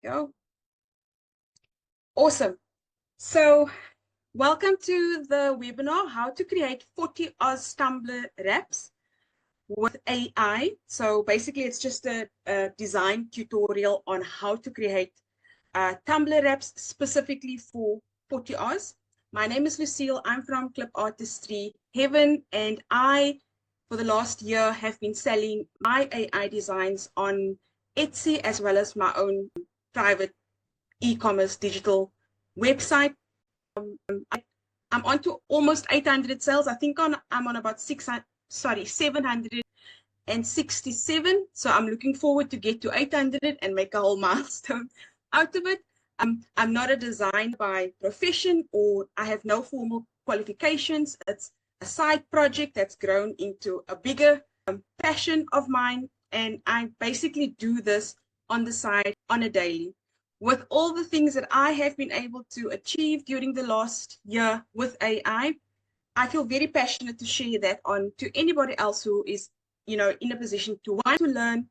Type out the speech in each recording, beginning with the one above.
Go. Awesome. So welcome to the webinar, how to create 40oz Tumbler wraps with AI. So basically it's just a design tutorial on how to create Tumbler wraps specifically for 40oz. My name is Lucille. I'm from Clipartistry Heaven, and I, for the last year, have been selling my AI designs on Etsy as well as my own private e-commerce digital website. I'm on to almost 800 sales. I think I'm on about 767. So I'm looking forward to get to 800 and make a whole milestone out of it. I'm not a designer by profession, or I have no formal qualifications. It's a side project that's grown into a bigger passion of mine, and I basically do this on the side on a daily. With all the things that I have been able to achieve during the last year with AI, I feel very passionate to share that on to anybody else who is, in a position to want to learn,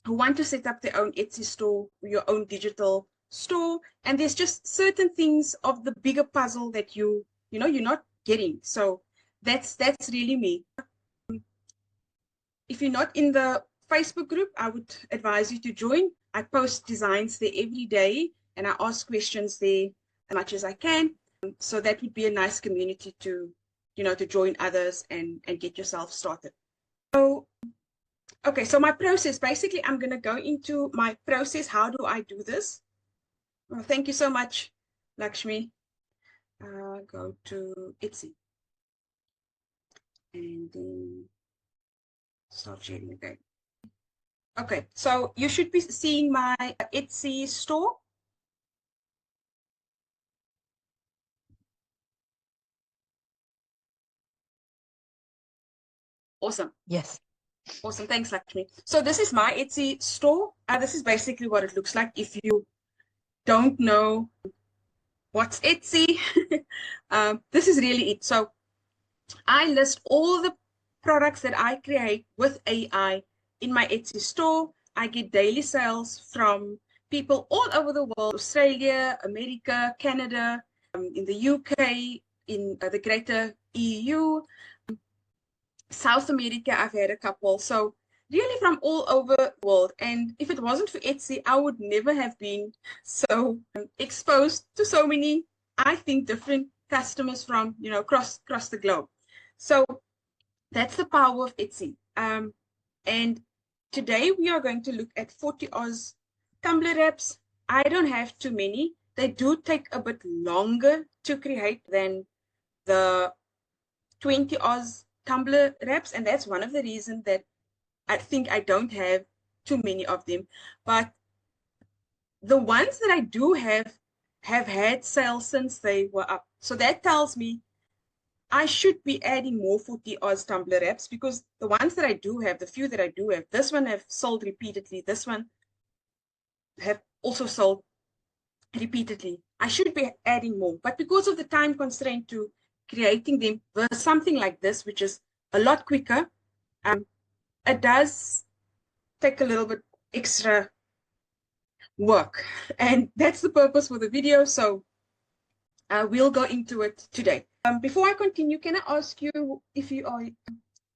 who want to set up their own Etsy store, your own digital store. And there's just certain things of the bigger puzzle that you're not getting. So that's really me. If you're not in the Facebook group, I would advise you to join. I post designs there every day, and I ask questions there as much as I can. So that would be a nice community to, to join others and get yourself started. So, okay, so my process, basically, I'm going to go into my process. How do I do this? Well, thank you so much, Lakshmi. Go to Etsy. And then start sharing again. Okay, so you should be seeing my Etsy store. Awesome. Yes. Awesome. Thanks, Lakshmi. So this is my Etsy store. This is basically what it looks like. If you don't know what's Etsy, this is really it. So I list all the products that I create with AI in my Etsy store. I get daily sales from people all over the world: Australia, America, Canada, in the UK, in the greater EU, South America. I've had a couple. So really from all over the world. And if it wasn't for Etsy, I would never have been so exposed to so many, I think, different customers from, across the globe. So that's the power of Etsy. And today we are going to look at 40oz Tumbler wraps. I don't have too many. They do take a bit longer to create than the 20oz Tumbler wraps, and that's one of the reasons that I think I don't have too many of them. But the ones that I do have had sales since they were up. So that tells me I should be adding more 40oz Tumbler wraps, because the ones that I do have, the few that I do have, this one have sold repeatedly. This one have also sold repeatedly. I should be adding more, but because of the time constraint to creating them versus something like this, which is a lot quicker, it does take a little bit extra work, and that's the purpose for the video. So we'll go into it today. Before I continue, can I ask you if you are,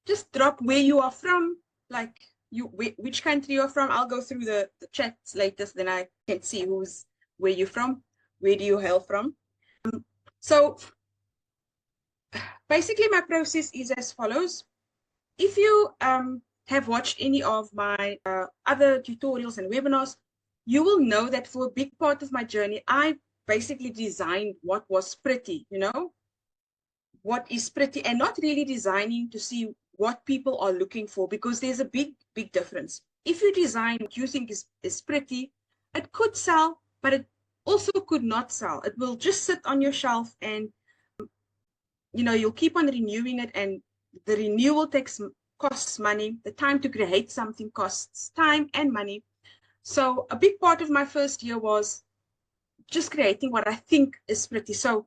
just drop where you are from, like which country you're from. I'll go through the chats later, so then I can see where you're from, where do you hail from. So basically my process is as follows. If you have watched any of my other tutorials and webinars, you will know that for a big part of my journey, I basically designed what was pretty, what is pretty, and not really designing to see what people are looking for, because there's a big difference. If you design what you think is pretty, it could sell, but it also could not sell. It will just sit on your shelf, and you'll keep on renewing it, and the renewal costs money. The time to create something costs time and money. So a big part of my first year was just creating what I think is pretty. So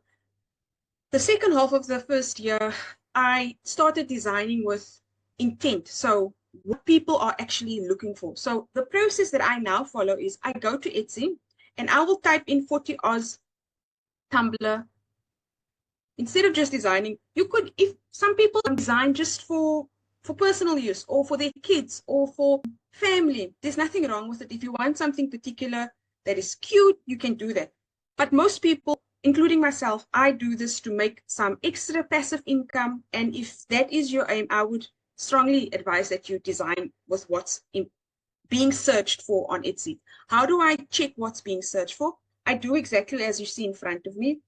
the second half of the first year, I started designing with intent. So what people are actually looking for. So the process that I now follow is I go to Etsy and I will type in 40oz Tumbler. Instead of just designing, you could, if some people design just for personal use or for their kids or for family, there's nothing wrong with it. If you want something particular that is cute, you can do that. But most people, including myself, I do this to make some extra passive income. And if that is your aim, I would strongly advise that you design with what's being searched for on Etsy. How do I check what's being searched for? I do exactly as you see in front of me.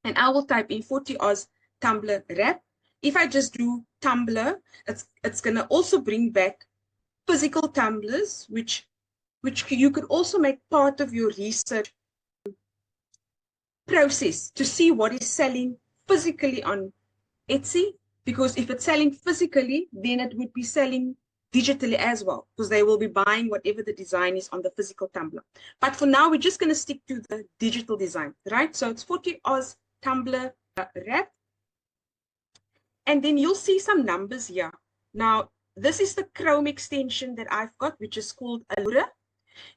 And I will type in 40oz Tumbler wrap. If I just do tumbler, it's going to also bring back physical tumblers, which you could also make part of your research process to see what is selling physically on Etsy. Because if it's selling physically, then it would be selling digitally as well, because they will be buying whatever the design is on the physical tumbler. But for now, we're just going to stick to the digital design, right? So it's 40oz Tumbler wrap. And then you'll see some numbers here. Now, this is the Chrome extension that I've got, which is called Allura.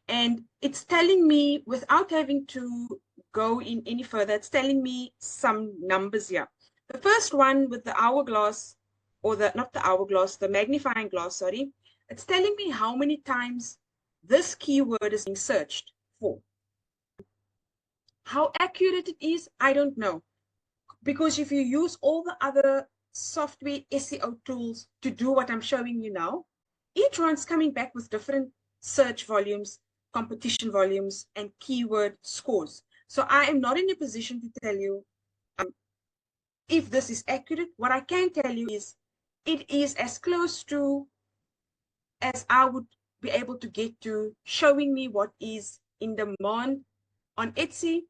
And it's telling me, without having to go in any further, it's telling me some numbers here. The first one with the hourglass, or not the hourglass, the magnifying glass, sorry, it's telling me how many times this keyword is being searched for. How accurate it is, I don't know. Because if you use all the other software SEO tools to do what I'm showing you now, each one's coming back with different search volumes, competition volumes, and keyword scores. So I am not in a position to tell you if this is accurate. What I can tell you is it is as close to as I would be able to get to showing me what is in demand on Etsy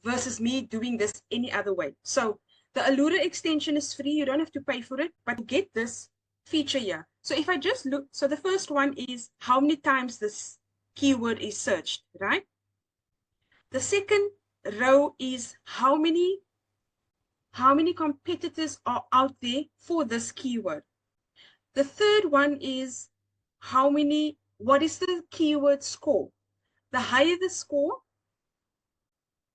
versus me doing this any other way. So the Allura extension is free. You don't have to pay for it, but you get this feature here. So if I just look, so the first one is how many times this keyword is searched, right? The second row is how many competitors are out there for this keyword. The third one is what is the keyword score? The higher the score,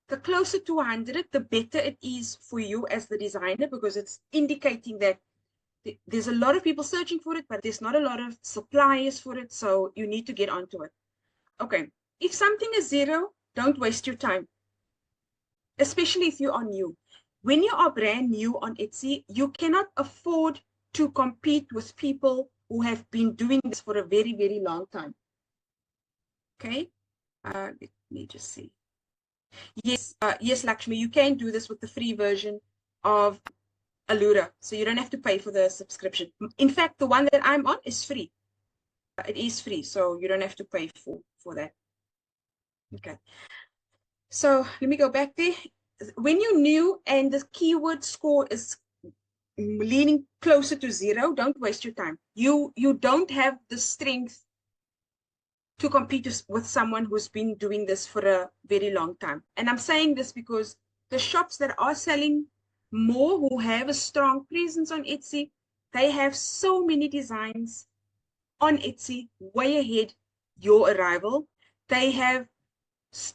the closer to 100, the better it is for you as the designer, because it's indicating that there's a lot of people searching for it, but there's not a lot of suppliers for it, so you need to get onto it. Okay, if something is 0, don't waste your time, especially if you are new. When you are brand new on Etsy, you cannot afford to compete with people who have been doing this for a very, very long time. Okay, let me just see. Yes, yes, Lakshmi, you can do this with the free version of Allura, so you don't have to pay for the subscription. In fact, the one that I'm on is free. It is free, so you don't have to pay for that. Okay, so let me go back there. When you're new and the keyword score is leaning closer to 0, don't waste your time. You don't have the strength to compete with someone who's been doing this for a very long time. And I'm saying this because the shops that are selling more, who have a strong presence on Etsy, they have so many designs on Etsy way ahead your arrival. They have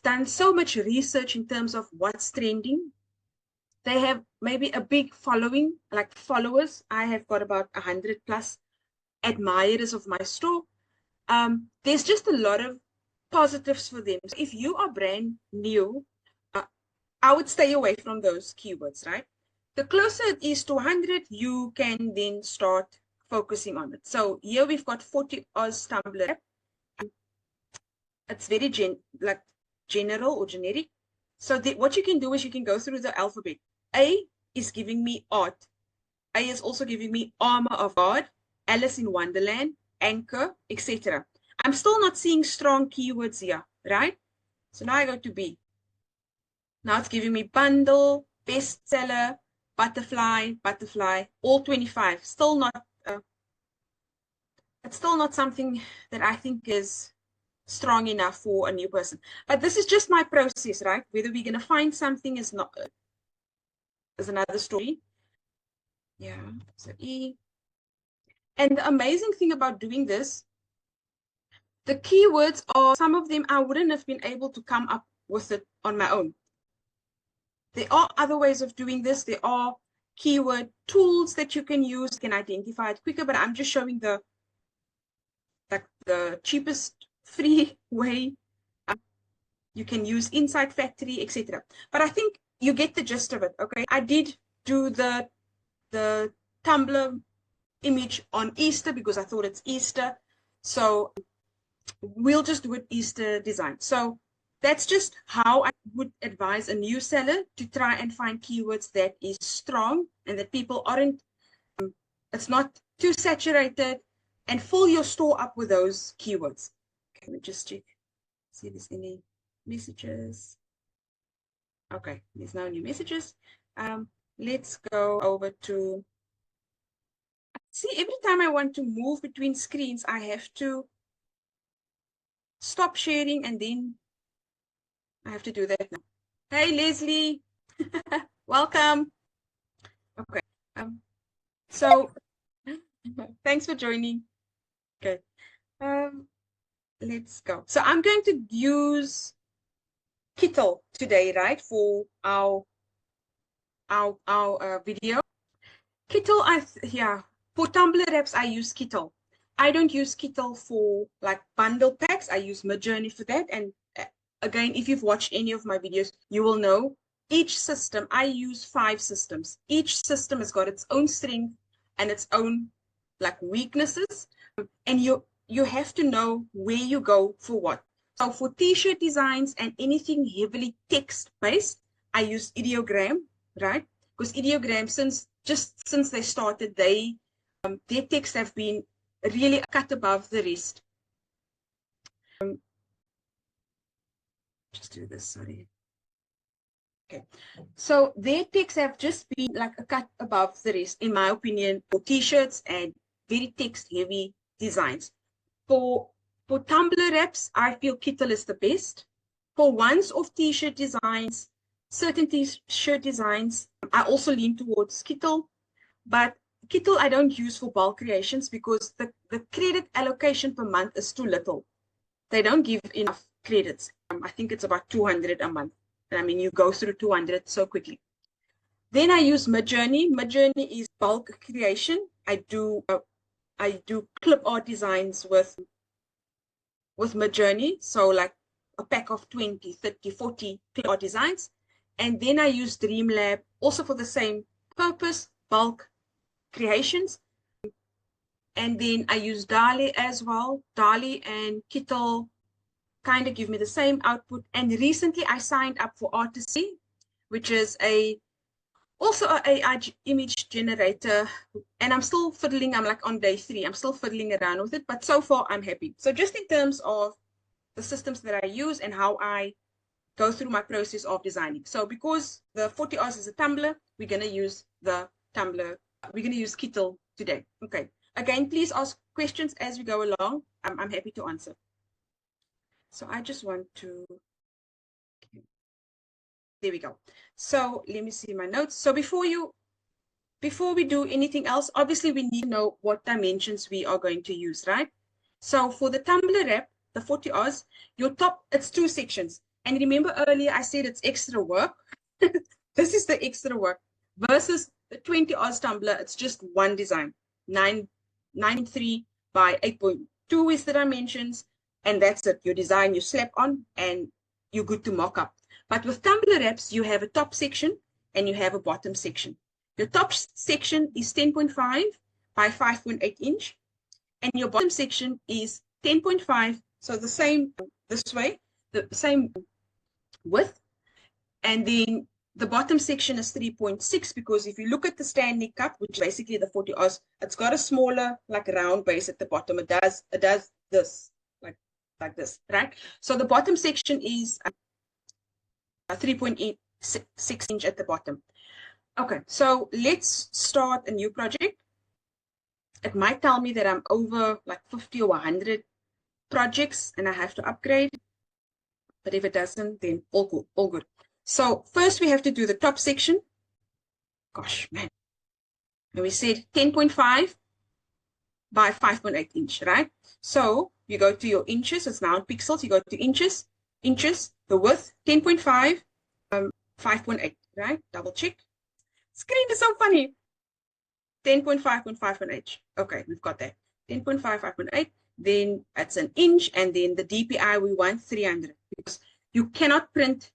done so much research in terms of what's trending. They have maybe a big following, like followers. I have got about 100 plus admirers of my store. There's just a lot of positives for them. So if you are brand new, I would stay away from those keywords, right? The closer it is to 100, you can then start focusing on it. So here we've got 40oz Tumbler. It's very general or generic. So what you can do is you can go through the alphabet. A is giving me art. A is also giving me armor of God, Alice in Wonderland, anchor, etc. I'm still not seeing strong keywords here, right? So now I go to B. Now it's giving me bundle, bestseller, butterfly, all 25. Still not, it's still not something that I think is strong enough for a new person. But this is just my process, right? Whether we're going to find something is another story. Yeah, so E. And the amazing thing about doing this, the keywords are, some of them I wouldn't have been able to come up with it on my own. There are other ways of doing this. There are keyword tools that you can use, can identify it quicker, but I'm just showing the cheapest free way. You can use Inside Factory, etc. But I think you get the gist of it. Okay, I did do the Tumblr image on Easter because I thought it's Easter, so we'll just do it Easter design. So that's just how I would advise a new seller to try and find keywords that is strong and that people aren't, it's not too saturated, and fill your store up with those keywords. Okay, let me just check, see if there's any messages. Okay, there's no new messages. Let's go over to, see, every time I want to move between screens, I have to stop sharing and then I have to do that now. Hey, Leslie, welcome. Okay, so thanks for joining. Okay, let's go. So I'm going to use Kittle today, right, for our video. Kittle, for Tumblr apps, I use Kittle. I don't use Kittle for like bundle packs. I use Midjourney for that. And again, if you've watched any of my videos, you will know each system, I use 5 systems. Each system has got its own strength and its own like weaknesses. And you have to know where you go for what. So for t-shirt designs and anything heavily text-based, I use Ideogram, right? Because Ideogram, since they started, their texts have been really cut above the rest. Just do this, sorry. Okay, so their texts have just been like a cut above the rest, in my opinion, for t-shirts and very text-heavy designs. For Tumblr wraps, I feel Kittle is the best. For once-off t-shirt designs, certain t-shirt designs, I also lean towards Kittle, but Kittle I don't use for bulk creations because the credit allocation per month is too little. They don't give enough credits. I think it's about 200 a month. And I mean, you go through 200 so quickly. Then I use Midjourney. Midjourney is bulk creation. I do clip art designs with Midjourney. So like a pack of 20, 30, 40 clip art designs. And then I use Dreamlab also for the same purpose, bulk creations. And then I use DALL-E as well. DALL-E and Kittle kind of give me the same output. And recently I signed up for Artisty, which is also an AI image generator. And I'm still fiddling, I'm like on day 3. I'm still fiddling around with it, but so far I'm happy. So just in terms of the systems that I use and how I go through my process of designing. So because the 40oz is a Tumblr, we're going to use the Tumblr. We're going to use Kittle today. Okay. Again, please ask questions as we go along. I'm happy to answer. So I just want to, there we go. So let me see my notes. So before we do anything else, obviously we need to know what dimensions we are going to use, right? So for the Tumblr wrap, the 40oz, your top, it's 2 sections. And remember earlier I said it's extra work. This is the extra work versus the 20oz Tumblr. It's just one design, 9.3 by 8.2 is the dimensions. And that's it. Your design, you slap on and you're good to mock up. But with Tumblr wraps, you have a top section and you have a bottom section. Your top section is 10.5 by 5.8 inch. And your bottom section is 10.5. So the same this way, the same width. And then the bottom section is 3.6 because if you look at the Stanley Cup, which is basically the 40oz, it's got a smaller, like round base at the bottom. It does this. Like this, right? So the bottom section is 3.6 inch at the bottom. Okay, so let's start a new project. It might tell me that I'm over like 50 or 100 projects and I have to upgrade. But if it doesn't, then all good, all good. So first we have to do the top section. Gosh, man. And we said 10.5 by 5.8 inch, right? So you go to your inches, it's now in pixels, you go to inches, the width, 10.5, 5.8, right? Double check. Screen is so funny. 10.5.5.8. Okay, we've got that. 10.5, 5.8. Then it's an inch, and then the DPI we want 300 because you cannot print,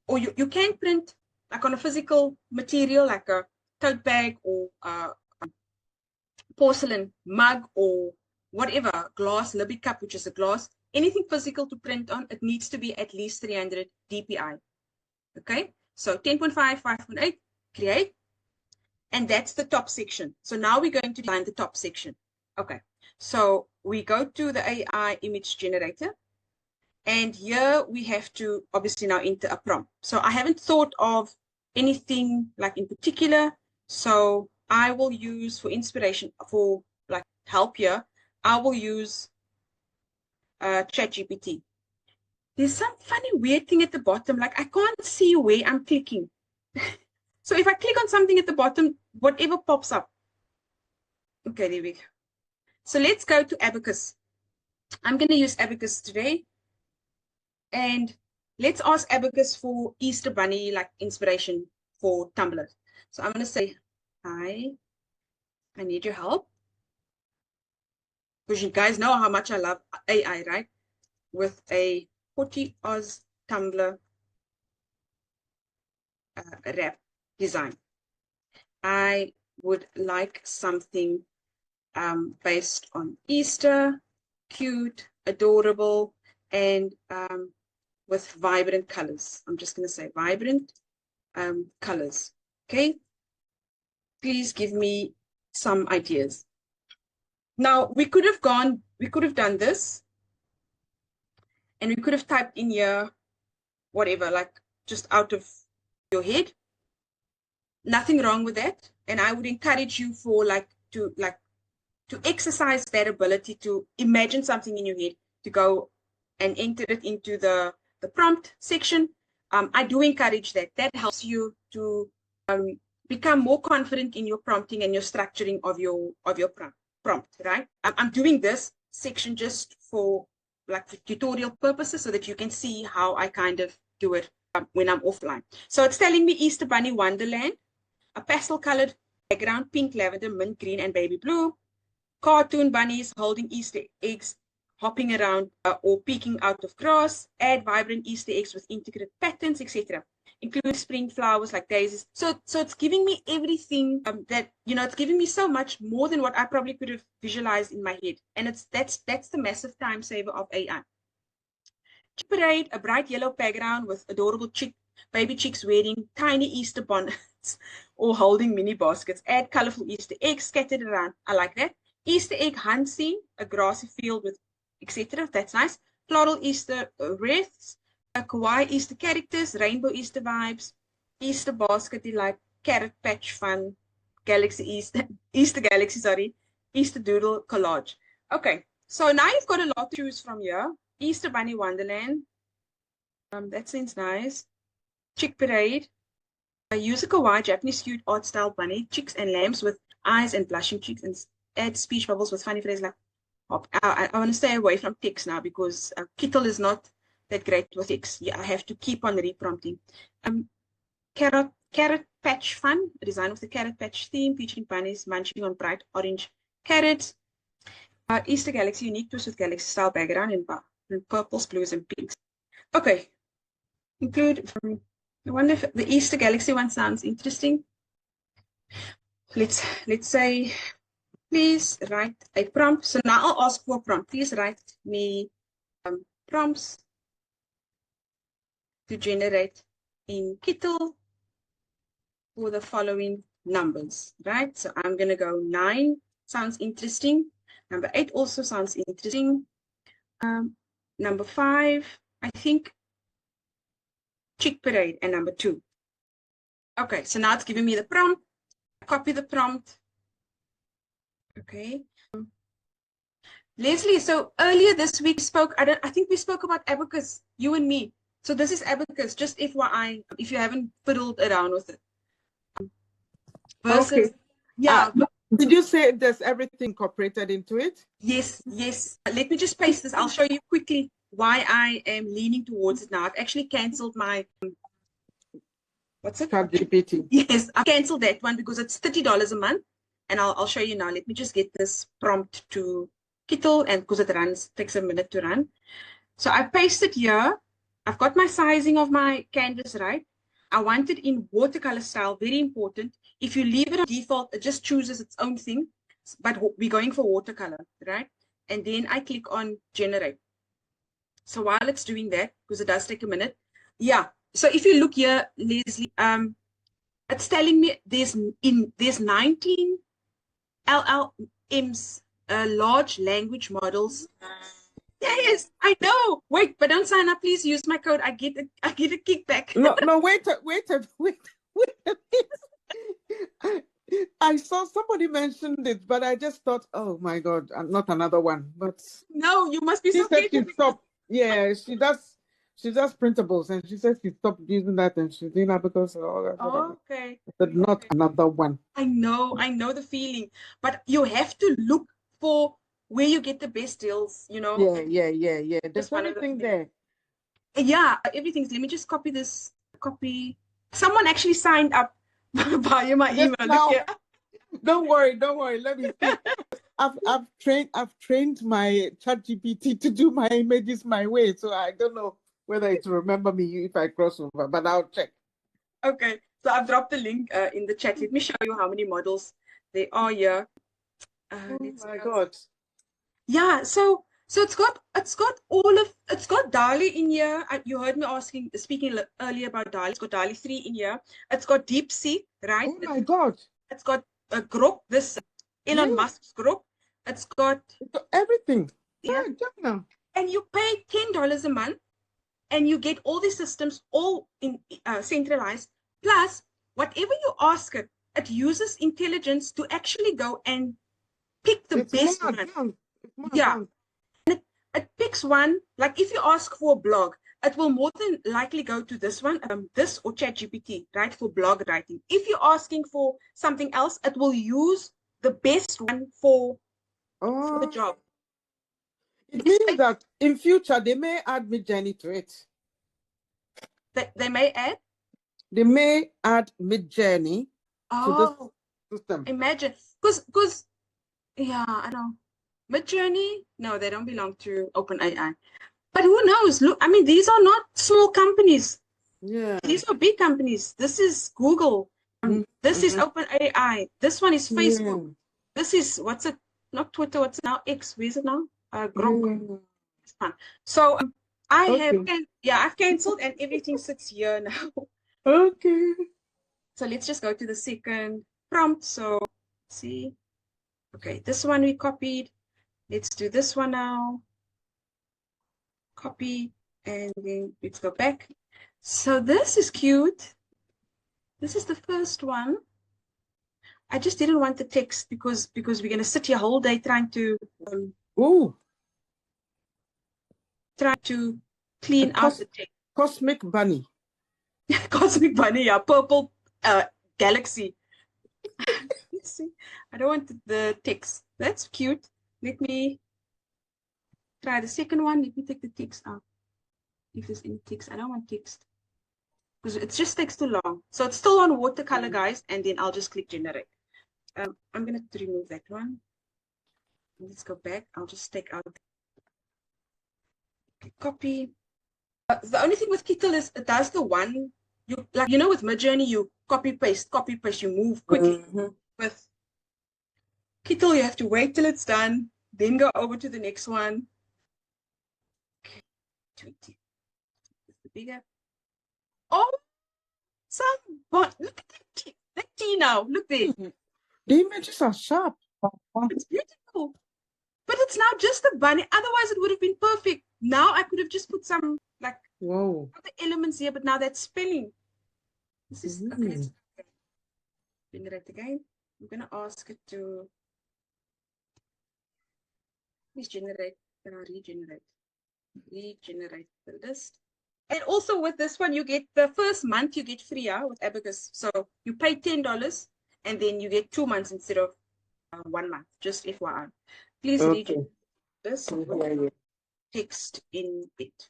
or you can print like on a physical material like a tote bag or porcelain mug or whatever, glass Libby cup, which is a glass, anything physical to print on, it needs to be at least 300 DPI. Okay, so 10.5, 5.8, create. And that's the top section. So now we're going to design the top section. Okay, so we go to the AI image generator. And here we have to obviously now enter a prompt. So I haven't thought of anything like in particular. So I will use for inspiration, for like help here, I will use ChatGPT. There's some funny weird thing at the bottom. Like I can't see where I'm clicking. So if I click on something at the bottom, whatever pops up. Okay, there we go. So let's go to Abacus. I'm going to use Abacus today. And let's ask Abacus for Easter Bunny, like inspiration for Tumblr. So I'm going to say, hi, I need your help. Because you guys know how much I love AI, right? With a 40oz Tumbler wrap design. I would like something based on Easter, cute, adorable, and with vibrant colors. I'm just going to say vibrant colors. Okay. Please give me some ideas. Now we could have done this, and we could have typed in here whatever, like just out of your head. Nothing wrong with that. And I would encourage you for to exercise that ability to imagine something in your head, to go and enter it into the prompt section. I do encourage that. That helps you to become more confident in your prompting and your structuring of your prompt, right? I'm doing this section just for tutorial purposes so that you can see how I kind of do it when I'm offline. So it's telling me Easter Bunny Wonderland, a pastel colored background, pink, lavender, mint, green, and baby blue. Cartoon bunnies holding Easter eggs, hopping around or peeking out of grass. Add vibrant Easter eggs with intricate patterns, etc. Include spring flowers like daisies. So it's giving me everything that, it's giving me so much more than what I probably could have visualized in my head. And that's the massive time saver of AI. Chick Parade, a bright yellow background with adorable baby chicks wearing tiny Easter bonnets or holding mini baskets. Add colorful Easter eggs scattered around. I like that. Easter egg hunt scene, a grassy field with etc. That's nice. Floral Easter wreaths, kawaii Easter characters, rainbow Easter vibes, Easter basket delight, carrot patch fun, Easter galaxy, sorry, Easter doodle collage. Okay, so now you've got a lot to choose from here. Easter Bunny Wonderland. That seems nice. Chick Parade. Use a kawaii Japanese cute art style bunny, chicks and lambs with eyes and blushing cheeks, and add speech bubbles with funny phrases like I want to stay away from text now because Kittle is not that great with text. Yeah, I have to keep on reprompting. Carrot patch fun, a design with the carrot patch theme featuring bunnies munching on bright orange carrots. Easter Galaxy, unique twist with galaxy style background in purples, blues, and pinks. Okay, include. I wonder if the Easter Galaxy one sounds interesting. Let's say, please write a prompt. So now I'll ask for a prompt. Please write me prompts to generate in Kittle for the following numbers, right? So I'm going to go 9. Sounds interesting. Number 8 also sounds interesting. Number 5, I think Chick Parade, and number 2. Okay, so now it's giving me the prompt. Copy the prompt. Okay. Leslie, so earlier this week I think we spoke about Abacus, you and me. So this is Abacus, just FYI, if you haven't fiddled around with it. Versus, okay. yeah. Did you say there's everything incorporated into it? Yes, yes. Let me just paste this. I'll show you quickly why I am leaning towards it now. I've actually cancelled my, what's it? ChatGPT. Yes, I've cancelled that one because it's $30 a month. And I'll show you now. Let me just get this prompt to Kittle, and because it runs, takes a minute to run. So I pasted here. I've got my sizing of my canvas right. I want it in watercolor style, very important. If you leave it on default, it just chooses its own thing. But we're going for watercolor, right? And then I click on generate. So while it's doing that, because it does take a minute, yeah. So if you look here, Leslie, it's telling me there's 19 LLMs, large language models. Yes, I know. Wait, but don't sign up. Please use my code. I get a kickback. No, wait. I saw somebody mentioned it, but I just thought, oh my God, not another one. But no, you must be so careful. Yeah, she does printables, and she says she stopped using that, and she's doing that because of all that. Okay. But not another one. I know the feeling, but you have to look for where you get the best deals, you know. Yeah. There's everything there. Yeah, everything's. Let me just copy this. Copy. Someone actually signed up via my email. Look here. Don't worry. Let me see. I've trained my ChatGPT to do my images my way, so I don't know whether it will remember me if I cross over, but I'll check. Okay, so I've dropped the link in the chat. Let me show you how many models there are here. Oh my God! Yeah, so it's got DALL-E in here. You heard me speaking earlier about DALL-E. It's got DALL-E 3 in here. It's got DeepSeek, right? Oh my God! It's got a Grok, this Elon Musk's Grok. It's got everything. Yeah. And you pay $10 a month, and you get all these systems all in centralized. Plus, whatever you ask it, it uses intelligence to actually go and pick the best one. Yeah. And it picks one, like if you ask for a blog, it will more than likely go to this one, this or ChatGPT, right, for blog writing. If you're asking for something else, it will use the best one for the job. It means that in future they may add Midjourney to it. They may add? They may add Midjourney to this system. Imagine, because yeah, I know. Midjourney, no, they don't belong to OpenAI. But who knows? Look, I mean, these are not small companies. Yeah. These are big companies. This is Google. This is OpenAI. This one is Facebook. Yeah. This is, what's it? Not Twitter. What's it now? X. Where is it now? Grok. So I've canceled, and everything sits here now. Okay. So let's just go to the second prompt. So see. Okay, this one we copied. Let's do this one now. Copy, and then let's go back. So this is cute. This is the first one. I just didn't want the text because we're going to sit here whole day trying to clean out the text. Cosmic bunny. Cosmic bunny, yeah, purple galaxy. Let's see. I don't want the text. That's cute. Let me try the second one. Let me take the text out. If there's any text, I don't want text because it just takes too long. So it's still on watercolor, guys, and then I'll just click generate. I'm gonna remove that one. Let's go back. I'll just take out. Okay, copy. The only thing with Kittle is it does the one you know with Midjourney you copy paste, you move quickly. With Kittle you have to wait till it's done, then go over to the next one. Okay, 20. The bigger. Oh, look at that T now. Look there. The images are sharp. It's beautiful. But it's now just a bunny. Otherwise, it would have been perfect. Now I could have just put some other elements here, but now that's spelling. This is okay. Let's generate again. I'm gonna ask it to please generate. Then I'll regenerate the list. And also with this one, you get the first month you get free with Abacus. So you pay $10 and then you get 2 months instead of 1 month, just FYI. Please read this with text in it.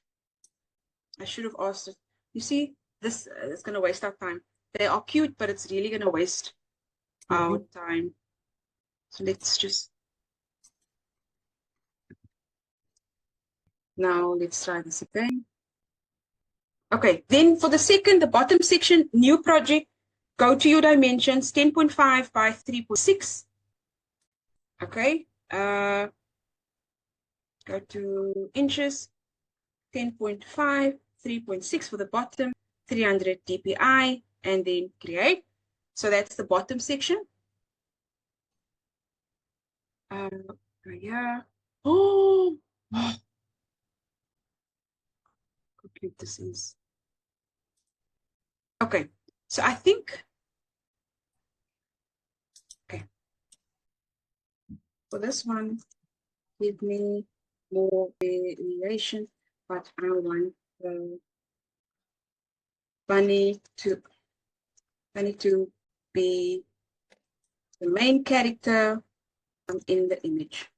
I should have asked it. You see, this is going to waste our time. They are cute, but it's really going to waste our time. So let's just, now let's try this again. Okay, then for the second, the bottom section, new project, go to your dimensions, 10.5 by 3.6. Okay, go to inches, 10.5, 3.6 for the bottom, 300 dpi, and then create. So that's the bottom section. Yeah. Oh, how cute this is. Okay, so I think, okay, for this one, give me more variation, but I want the bunny to be the main character in the image.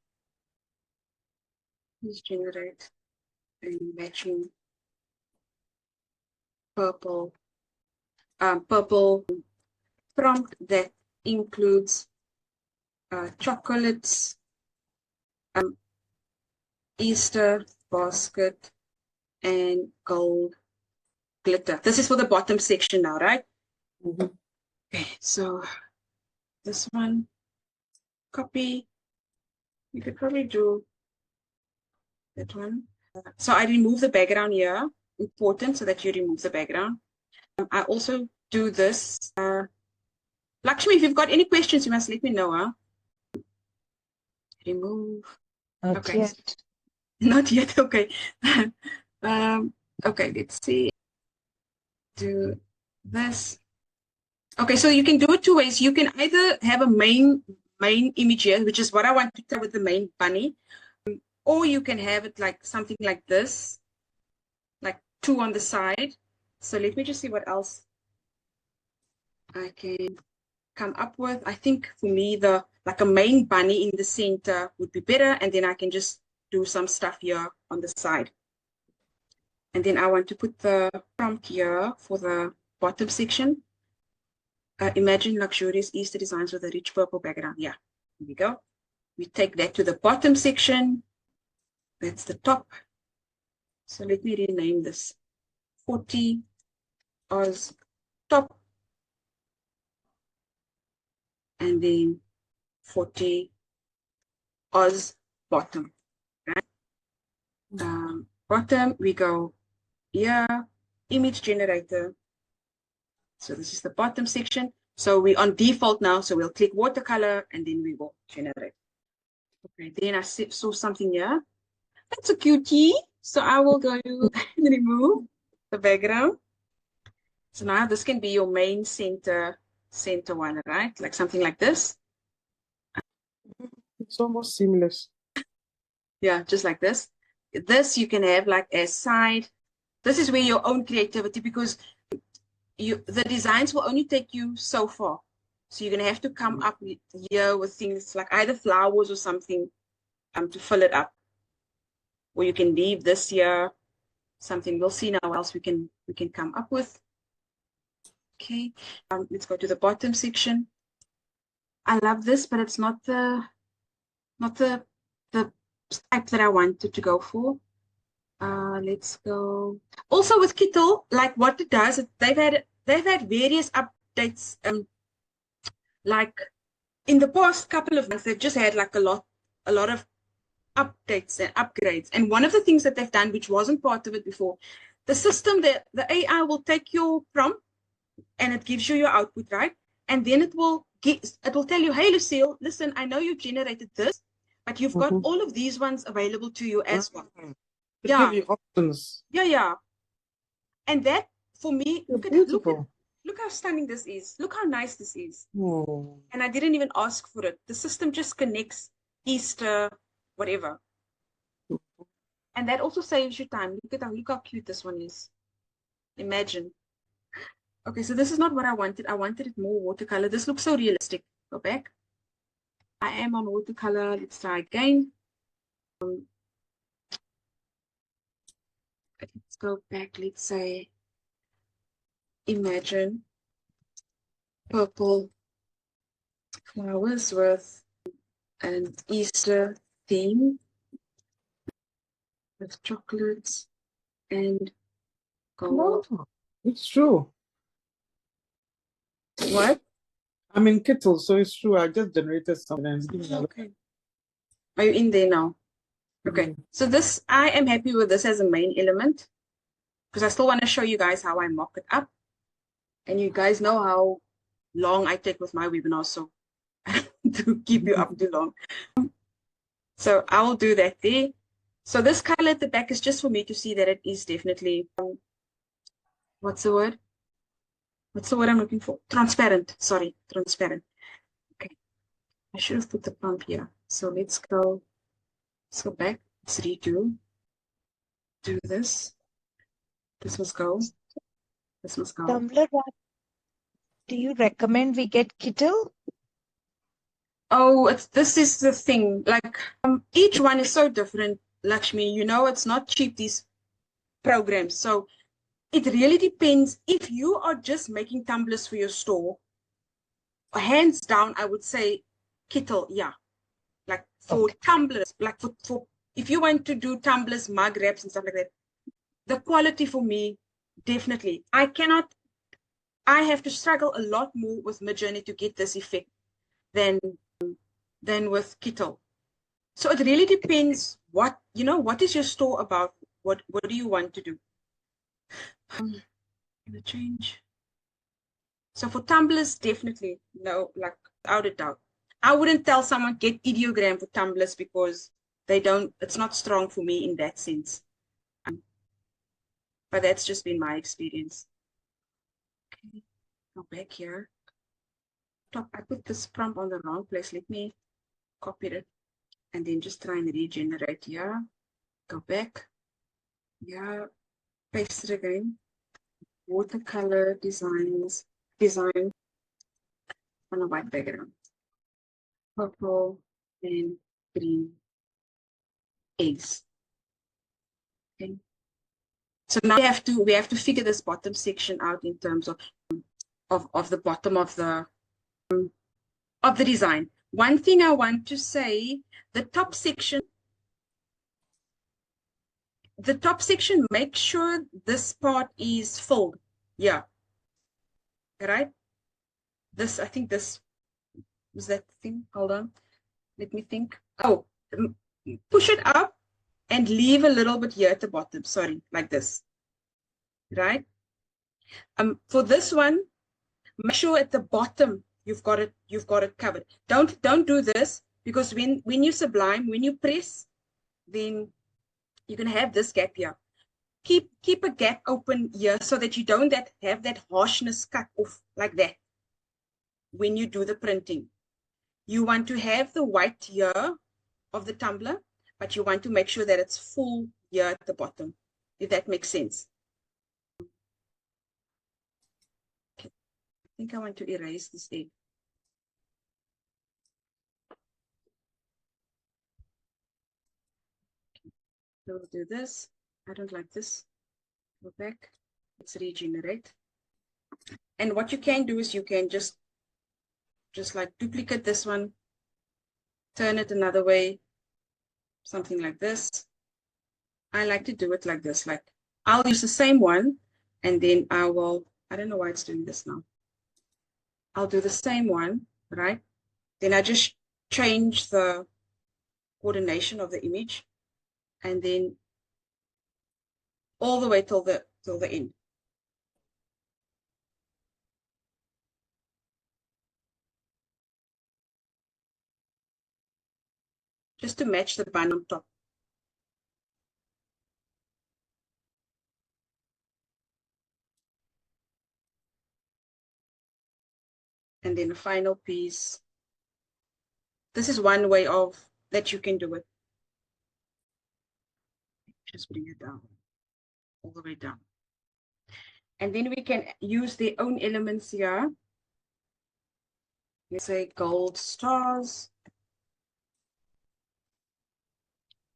Please generate a matching purple prompt that includes chocolates, Easter basket, and gold glitter. This is for the bottom section now, right? Okay, so this one, copy. You could probably do that one. So I remove the background here. Important, so that you remove the background. I also do this. Lakshmi, if you've got any questions, you must let me know. Huh? Remove. Not yet. Not yet. Okay. Okay, let's see. Do this. Okay, so you can do it two ways. You can either have a main image here, which is what I want to tell with the main bunny, or you can have it like something like this, like two on the side. So let me just see what else I can come up with. I think for me, like a main bunny in the center would be better, and then I can just do some stuff here on the side. And then I want to put the prompt here for the bottom section. Imagine luxurious Easter designs with a rich purple background. Yeah, here we go. We take that to the bottom section. That's the top. So let me rename this 40oz top. And then 40oz bottom. Right? Bottom, we go here, image generator. So this is the bottom section. So we're on default now. So we'll click watercolor and then we will generate. Okay, then I saw something here. That's a cutie. So I will go to remove the background. So now this can be your main center one, right? Like something like this. It's almost seamless. Yeah, just like this. This you can have like a side. This is where your own creativity, because the designs will only take you so far. So you're gonna have to come up here with things like either flowers or something to fill it up. Or you can leave this here, something. We'll see now what else we can come up with. Okay, let's go to the bottom section. I love this, but it's not the type that I wanted to go for. Let's go. Also with Kittle, like what it does, they've had various updates. Like in the past couple of months, they've just had like a lot of updates and upgrades. And one of the things that they've done, which wasn't part of it before, the system, the AI will take your prompt and it gives you your output, right? And then it will tell you, hey, Lucille, listen, I know you generated this, but you've got all of these ones available to you as well. Give you options. Yeah. And that, for me, look how stunning this is. Look how nice this is. Oh. And I didn't even ask for it. The system just connects Easter, whatever. And that also saves you time. Look how cute this one is. Imagine. Okay, so this is not what I wanted. I wanted it more watercolor. This looks so realistic. Go back. I am on watercolor. Let's try again. Let's go back. Let's say, imagine purple flowers with an Easter theme with chocolates and gold. No, it's true. What? I'm in Kittle, so it's true. I just generated something and it's giving Okay. Are you in there now? Okay. So this, I am happy with this as a main element because I still want to show you guys how I mock it up. And you guys know how long I take with my webinars, so I don't want to keep you up too long. So I will do that there. So this color at the back is just for me to see that it is definitely, what's the word? What's the word I'm looking for? Transparent. Sorry, transparent. Okay. I should have put the pump here. So let's go back. Let's redo. Do this. This must go. This must go. Tumbler, do you recommend we get Kittle? Oh, this is the thing. Like each one is so different, Lakshmi. You know, it's not cheap, these programs. So it really depends. If you are just making tumblers for your store, hands down, I would say Kittle, yeah. Like for tumblers, like for if you want to do tumblers, mug wraps and stuff like that, the quality for me, definitely. I have to struggle a lot more with Midjourney to get this effect than with Kittle. So it really depends what is your store about? What do you want to do? Gonna change. So for tumblers, definitely no, like without a doubt. I wouldn't tell someone get ideogram for tumblers because it's not strong for me in that sense. But that's just been my experience. Okay, go back here. I put this prompt on the wrong place. Let me copy it and then just try and regenerate here. Go back. Yeah, paste it again. Watercolor design on a white background. Purple and green eggs. Okay. So now we have to figure this bottom section out in terms of the bottom of the design. One thing I want to say, the top section, make sure this part is filled. Yeah. Right? I think this was that thing. Hold on. Let me think. Oh, push it up and leave a little bit here at the bottom. Sorry, like this. Right? For this one, make sure at the bottom you've got it covered. Don't do this because when you sublime, when you press, then you're gonna have this gap here. Keep a gap open here so that you don't have that harshness cut off like that when you do the printing. You want to have the white here of the tumbler, but you want to make sure that it's full here at the bottom, if that makes sense. Okay. I think I want to erase this egg. Okay. So we'll do this. I don't like this. Go back. Let's regenerate. And what you can do is you can just like duplicate this one, turn it another way, something like this. I like to do it like this. Like I'll use the same one and then I don't know why it's doing this now. I'll do the same one, right? Then I just change the coordination of the image and then all the way till the end. Just to match the bun on top. And then the final piece. This is one way that you can do it. Just bring it down, all the way down. And then we can use their own elements here. Let's say gold stars.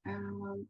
Um,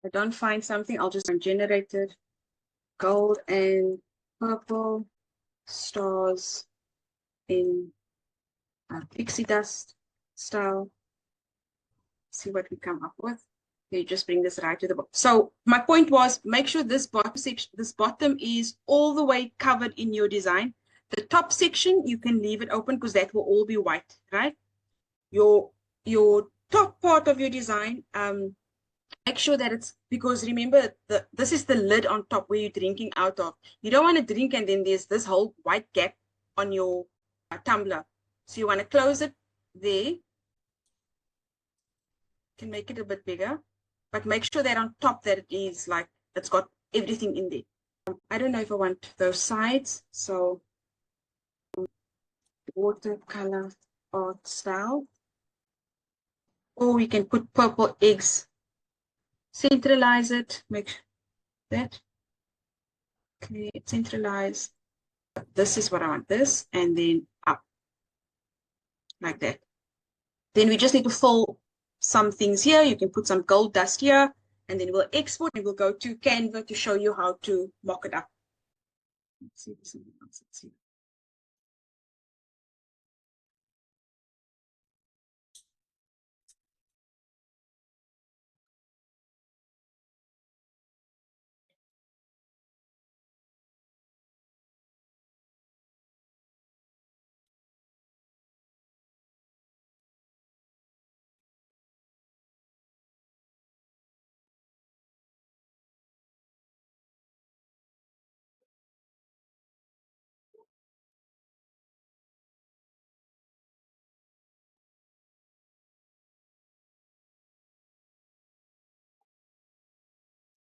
I don't find something, I'll just generate it. Gold and purple stars in pixie dust style. See what we come up with. You just bring this right to the bottom. So my point was, make sure this bottom section, this bottom is all the way covered in your design. The top section, you can leave it open because that will all be white, right? Your top part of your design, make sure that it's, because remember, this is the lid on top where you're drinking out of. You don't want to drink and then there's this whole white gap on your tumbler. So you want to close it there. Can make it a bit bigger, but make sure that on top that it is like, it's got everything in there. I don't know if I want those sides, so watercolor art style. Or we can put purple eggs. Centralize it, make that. Okay, centralize. This is what I want, this, and then up. Like that. Then we just need to fill some things here. You can put some gold dust here, and then we'll export and we'll go to Canva to show you how to mock it up. Let's see if there's something else. Let's see.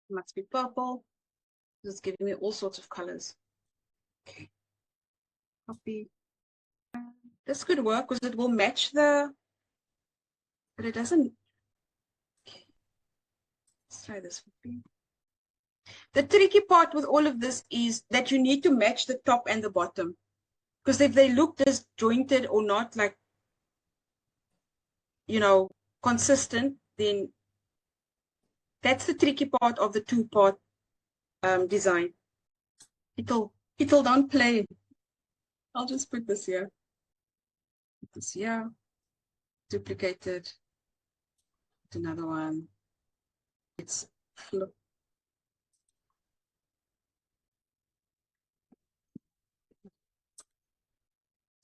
It must be purple. It's giving me all sorts of colors. Okay. Copy. This could work because it will match the, but it doesn't. Okay. Let's try this. The tricky part with all of this is that you need to match the top and the bottom. Because if they look disjointed or not like, you know, consistent, then that's the tricky part of the two-part design. It'll don't play. I'll just put this here. Put this here. Duplicate it. Put another one. It's flip.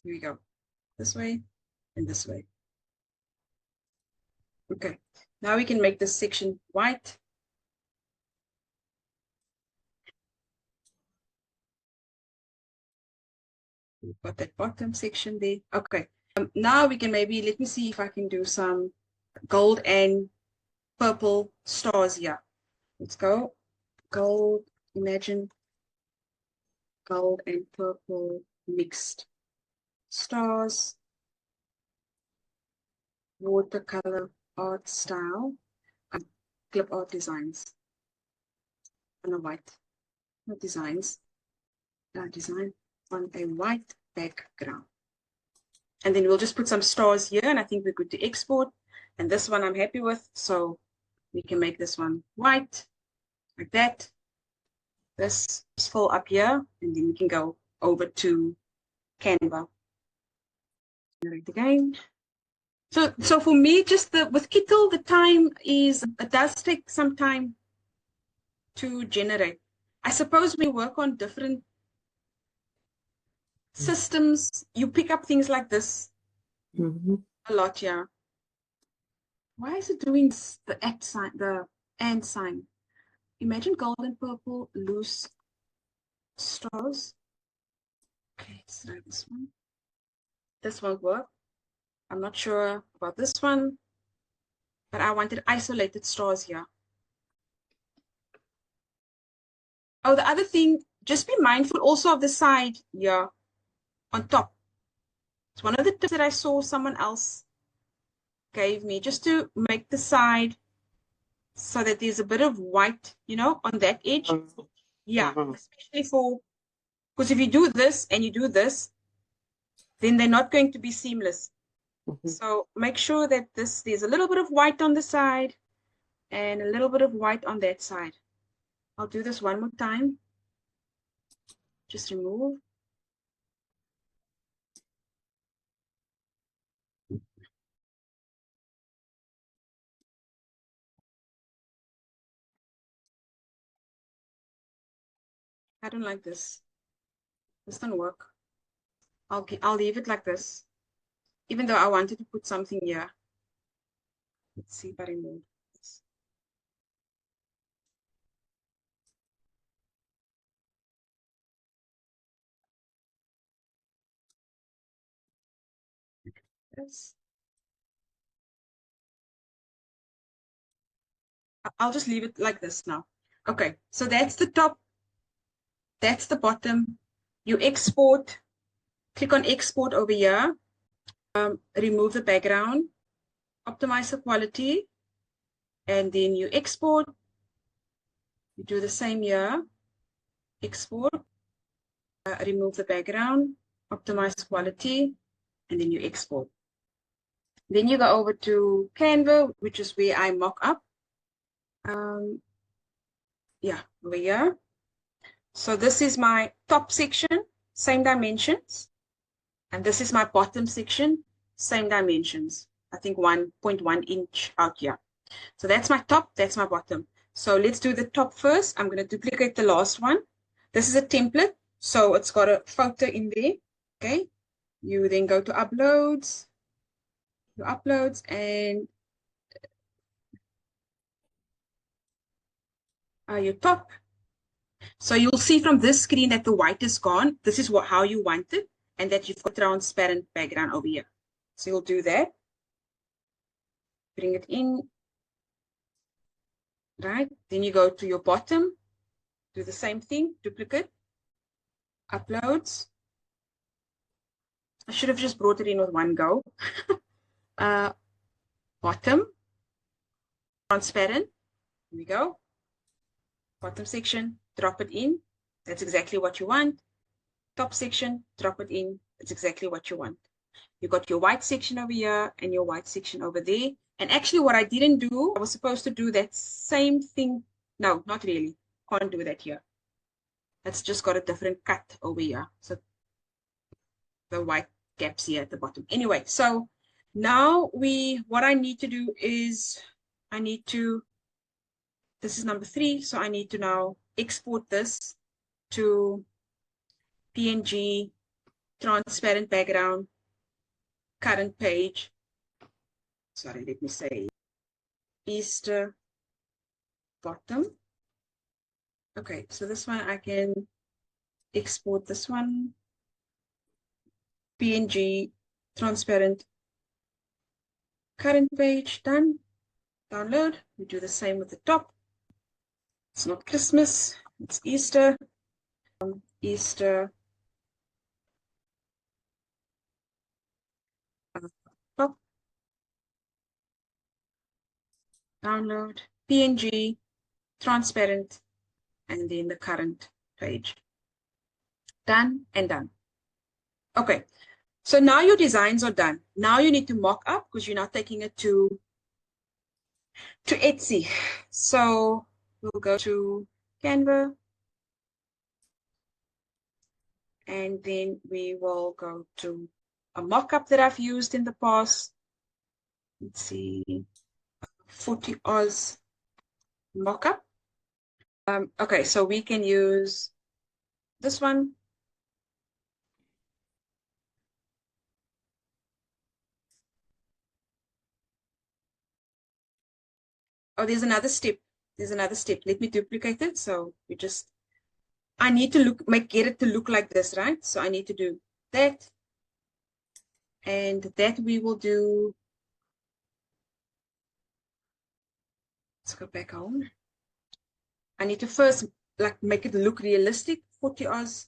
Here we go. This way and this way. Okay. Now we can make this section white. We've got that bottom section there. Okay. Now we can maybe, let me see if I can do some gold and purple stars here. Let's go. Gold, imagine gold and purple mixed stars. Watercolor art style. Clip art designs. On a white. Not designs. Design on a white background. And then we'll just put some stars here, and I think we're good to export. And this one I'm happy with, so we can make this one white, like that. This is full up here, and then we can go over to Canva. Generate again. So for me, just with Kittle, the time is, it does take some time to generate. I suppose we work on different systems. You pick up things like this a lot, yeah. Why is it doing the @ sign, the and sign? Imagine gold and purple loose stars. Okay, let's try this one. This won't work. I'm not sure about this one, but I wanted isolated stars here. Oh, the other thing, just be mindful also of the side here on top. It's one of the tips that I saw someone else gave me, just to make the side so that there's a bit of white, you know, on that edge. Yeah, especially for, because if you do this and you do this, then they're not going to be seamless. So make sure that there's a little bit of white on the side and a little bit of white on that side. I'll do this one more time. Just remove. I don't like this. This doesn't work. I'll leave it like this, even though I wanted to put something here. Let's see if I remove this. Yes. I'll just leave it like this now. Okay, so that's the top. That's the bottom. You export, click on export over here. Remove the background, optimize the quality, and then you export. You do the same here. Export, remove the background, optimize quality, and then you export. Then you go over to Canva, which is where I mock up. Yeah, over here. So this is my top section, same dimensions. And this is my bottom section, same dimensions. I think 1.1 inch out here. So that's my top, that's my bottom. So let's do the top first. I'm going to duplicate the last one. This is a template, so it's got a photo in there. Okay. You then go to uploads, and your top. So you'll see from this screen that the white is gone. This is how you want it, and that you've got transparent background over here. So you'll do that. Bring it in. Right. Then you go to your bottom. Do the same thing. Duplicate. Uploads. I should have just brought it in with one go. Bottom. Transparent. Here we go. Bottom section. Drop it in. That's exactly what you want. Top section. Drop it in. That's exactly what you want. You got your white section over here and your white section over there. And actually what I didn't do, I was supposed to do that same thing. No, not really. Can't do that here. It's just got a different cut over here. So the white gaps here at the bottom. Anyway, so now what I need to do is this is number 3. So I need to now export this to PNG, transparent background, current page. Sorry, let me say Easter bottom. Okay, so this one I can export this one. PNG, transparent, current page, done. Download. We do the same with the top. It's not Christmas, it's Easter. Easter. Top. Download. PNG, transparent, and then the current page. Done and done. Okay, so now your designs are done. Now you need to mock up because you're not taking it to Etsy. So we'll go to Canva. And then we will go to a mock-up that I've used in the past. Let's see, 40oz mock-up. Okay, so we can use this one. Oh, there's another step. There's another step. Let me duplicate it. So we just I need to get it to look like this, right? So I need to do that. And that we will do. Let's go back home. I need to first make it look realistic. 40oz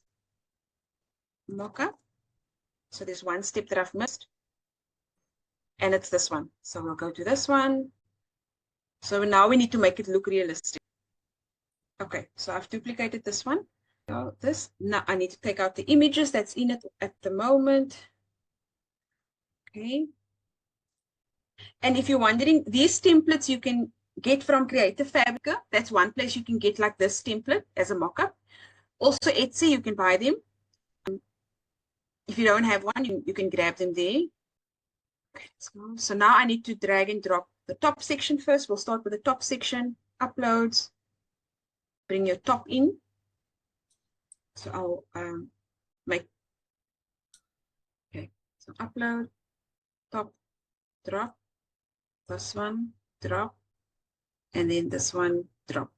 mock-up. So there's one step that I've missed. And it's this one. So we'll go to this one. So now we need to make it look realistic. Okay, so I've duplicated this one. So this. Now I need to take out the images that's in it at the moment. Okay. And if you're wondering, these templates you can get from Creative Fabrica. That's one place you can get like this template as a mock-up. Also Etsy, you can buy them. If you don't have one, you can grab them there. Okay, let's go. So now I need to drag and drop the top section first. We'll start with the top section, uploads. Bring your top in. So I'll make, okay, so upload, top, drop, this one, drop, and then this one, drop.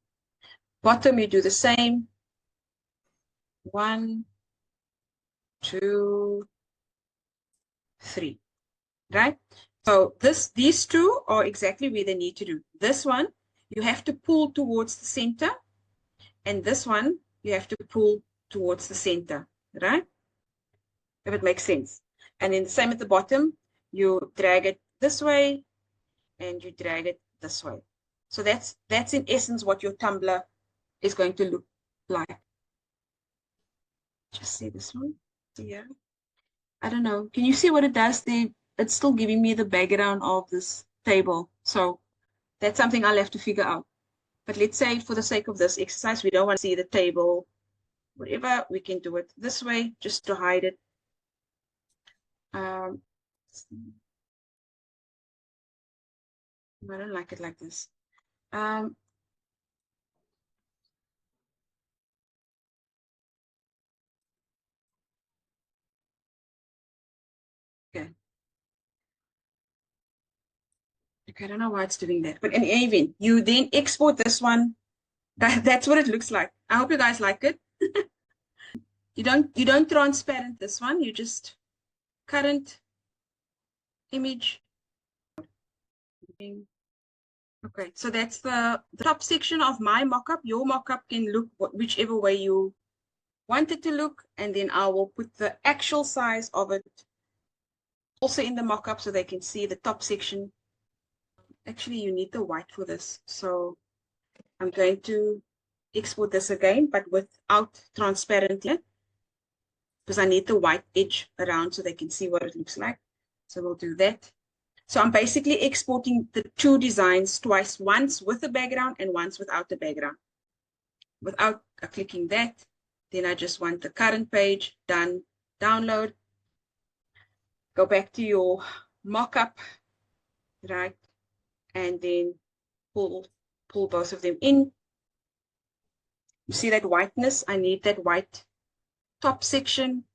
Bottom, you do the same. 1, 2, 3, right? So these two are exactly where they need to do. This one, you have to pull towards the center, and this one, you have to pull towards the center, right? If it makes sense. And then the same at the bottom, you drag it this way, and you drag it this way. So that's in essence what your tumbler is going to look like. Just see this one here. I don't know. Can you see what it does there? It's still giving me the background of this table. So that's something I'll have to figure out. But let's say for the sake of this exercise, we don't want to see the table. Whatever, we can do it this way just to hide it. I don't like it like this. Okay. Okay, I don't know why it's doing that. But in any event, you then export this one. That's what it looks like. I hope you guys like it. You don't transparent this one. You just current image. Okay, so that's the top section of my mockup. Your mockup can look whichever way you want it to look, and then I will put the actual size of it also in the mockup so they can see the top section. Actually, you need the white for this, so I'm going to export this again, but without transparent yet, because I need the white edge around so they can see what it looks like. So we'll do that. So I'm basically exporting the two designs twice, once with the background and once without the background. Without clicking that, then I just want the current page, done, download. Go back to your mockup, right? And then pull both of them in. You see that whiteness? I need that white top section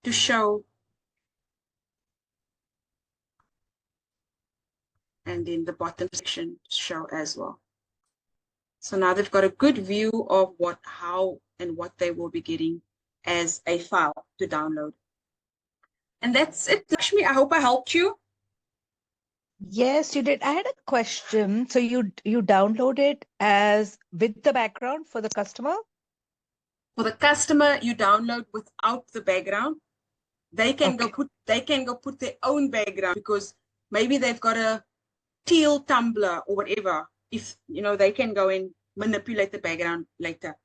to show. And then the bottom section show as well. So now they've got a good view of how and what they will be getting as a file to download. And that's it, Lakshmi. I hope I helped you. Yes, you did. I had a question. So you download it as with the background for the customer? For the customer, you download without the background. They can go put their own background, because maybe they've got a teal tumbler or whatever. If they can go and manipulate the background later.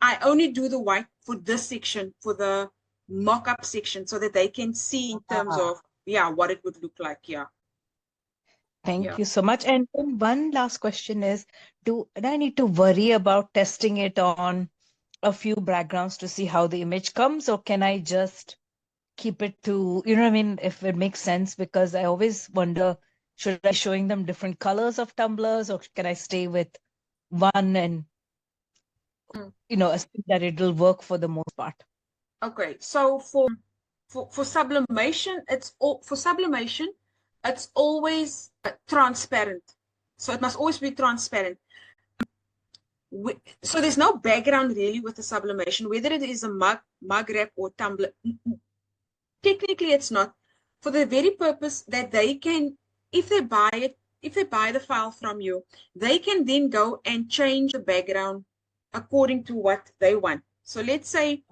I only do the white for this section, for the mock-up section, so that they can see in terms of what it would look like. Thank you so much. And then one last question is, do I need to worry about testing it on a few backgrounds to see how the image comes, or can I just keep it to, if it makes sense? Because I always wonder, should I be showing them different colors of tumblers, or can I stay with one and, assume that it'll work for the most part? Okay, so for sublimation, it's always transparent. So it must always be transparent. So there's no background really with the sublimation, whether it is a mug wrap or tumbler. Technically, it's not, for the very purpose that they can, if they buy it, if they buy the file from you, they can then go and change the background according to what they want. So let's say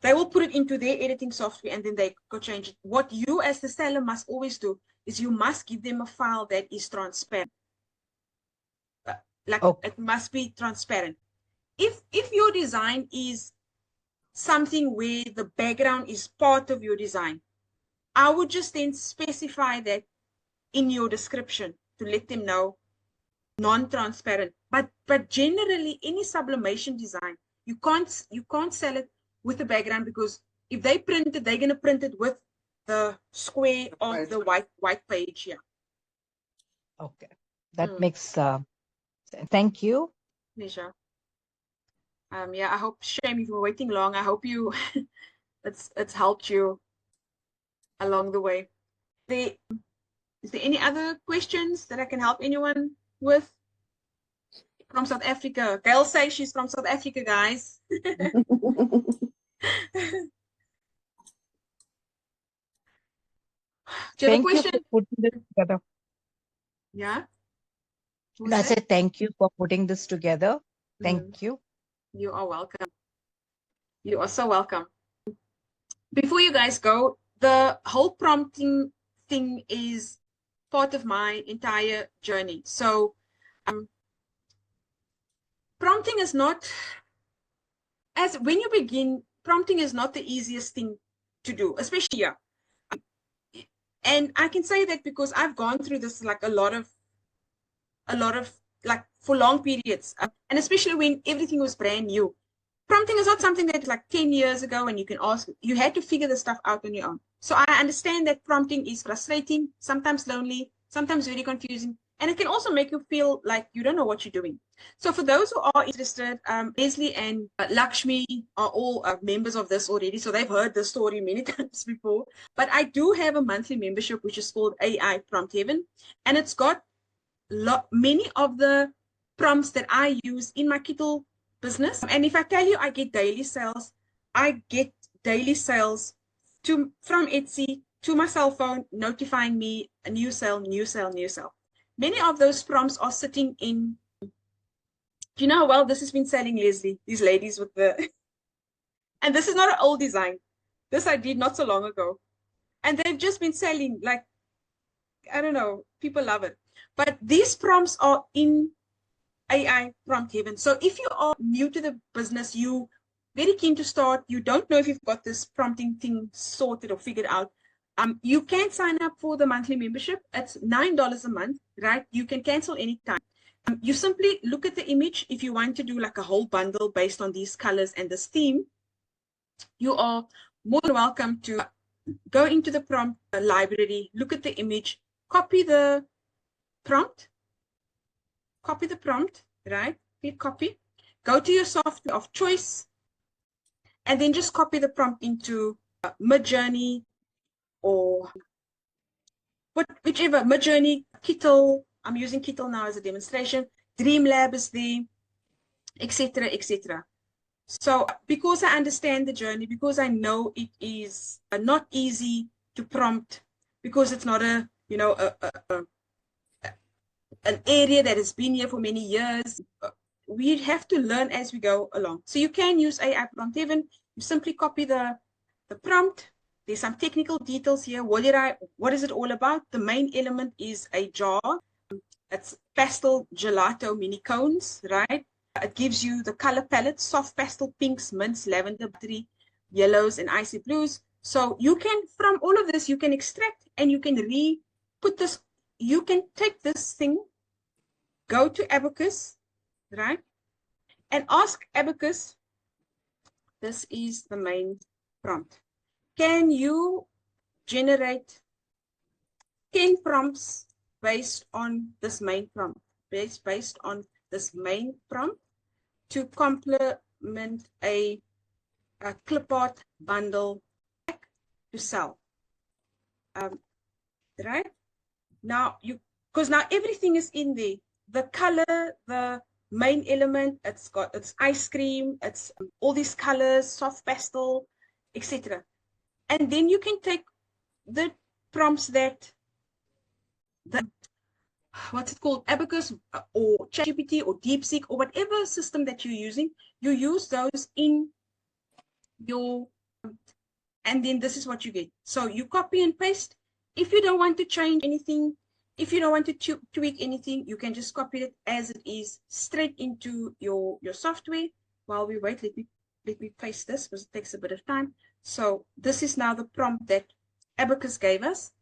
they will put it into their editing software and then they go change it. What you as the seller must always do is you must give them a file that is transparent. It must be transparent. If your design is something where the background is part of your design, I would just then specify that in your description to let them know non-transparent. But generally, any sublimation design, you can't sell it with the background, because if they print it, they're gonna print it with the square of the white page. Yeah. Okay, that makes thank you. Pleasure. Yeah, I hope, shame if you were waiting long. I hope you it's helped you along the way. Is there any other questions that I can help anyone with from South Africa? Gail says she's from South Africa, guys. Do you have a question? You for putting this together. Yeah. I said thank you for putting this together. Thank you. You are welcome. You are so welcome. Before you guys go, the whole prompting thing is part of my entire journey. So prompting is not, as when you begin, prompting is not the easiest thing to do, especially here. And I can say that because I've gone through this like a lot of like for long periods, and especially when everything was brand new. Prompting is not something that like 10 years ago and you can ask, you had to figure the stuff out on your own. So I understand that prompting is frustrating, sometimes lonely, sometimes very confusing, and it can also make you feel like you don't know what you're doing. So for those who are interested, Leslie and Lakshmi are all members of this already, so they've heard this story many times before. But I do have a monthly membership which is called AI Prompt Heaven, and it's got many of the prompts that I use in my Kittle business. And if I tell you I get daily sales, I get daily sales from Etsy to my cell phone, notifying me a new sale, new sale, new sale. Many of those prompts are sitting in, do you know how well this has been selling, Leslie? These ladies with the, and this is not an old design. This I did not so long ago. And they've just been selling, like, I don't know, people love it. But these prompts are in AI Prompt Heaven. So if you are new to the business, you very keen to start, you don't know if you've got this prompting thing sorted or figured out, you can sign up for the monthly membership. It's $9 a month, right? You can cancel anytime. You simply look at the image. If you want to do like a whole bundle based on these colors and this theme, you are more than welcome to go into the prompt library, look at the image, copy the prompt, right? Click copy, go to your software of choice, and then just copy the prompt into Midjourney or whichever, Midjourney, Kittle. I'm using Kittle now as a demonstration. Dreamlab is there, etc., etc. So because I understand the journey, because I know it is not easy to prompt, because it's not a, you know, an area that has been here for many years, we have to learn as we go along. So you can use AI Prompt Heaven. You simply copy the prompt. There's some technical details here. What is it all about? The main element is a jar. It's pastel gelato mini cones, right? It gives you the color palette: soft pastel pinks, mints, lavender, buttery, yellows, and icy blues. So you can, from all of this, you can extract and you can put this. You can take this thing, go to Abacus, right? And ask Abacus, this is the main prompt. Can you generate 10 prompts based on this main prompt, based on this main prompt to complement a Clipart bundle pack to sell, right? Now because now everything is in there, the color, the main element. It's ice cream. It's all these colors, soft pastel, etc. And then you can take the prompts that what's it called, Abacus or ChatGPT or DeepSeek or whatever system that you're using. You use those in your, and then this is what you get. So you copy and paste. If you don't want to change anything, if you don't want to tweak anything, you can just copy it as it is straight into your software. While we wait, let me paste this because it takes a bit of time. So this is now the prompt that Abacus gave us.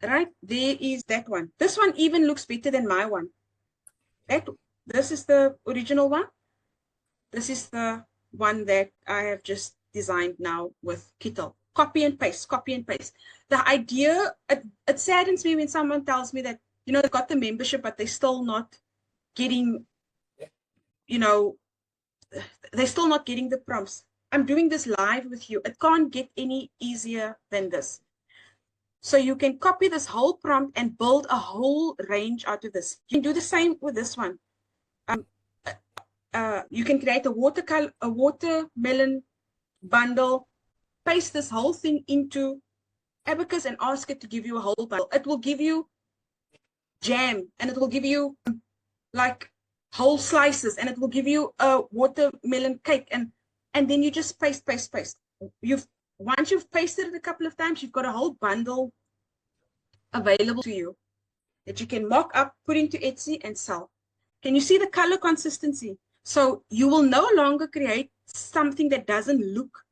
Right, there is that one. This one even looks better than my one. This is the original one. This is the one that I have just designed now with Kittle. Copy and paste, copy and paste. The idea, it saddens me when someone tells me that, you know, they've got the membership, but they're still not getting, you know, they're still not getting the prompts. I'm doing this live with you. It can't get any easier than this. So you can copy this whole prompt and build a whole range out of this. You can do the same with this one. You can create a watermelon bundle, paste this whole thing into Abacus and ask it to give you a whole bundle. It will give you jam, and it will give you like whole slices, and it will give you a watermelon cake, and then you just paste. Once you've pasted it a couple of times, you've got a whole bundle available to you that you can mock up, put into Etsy, and sell. Can you see the color consistency? So you will no longer create something that doesn't look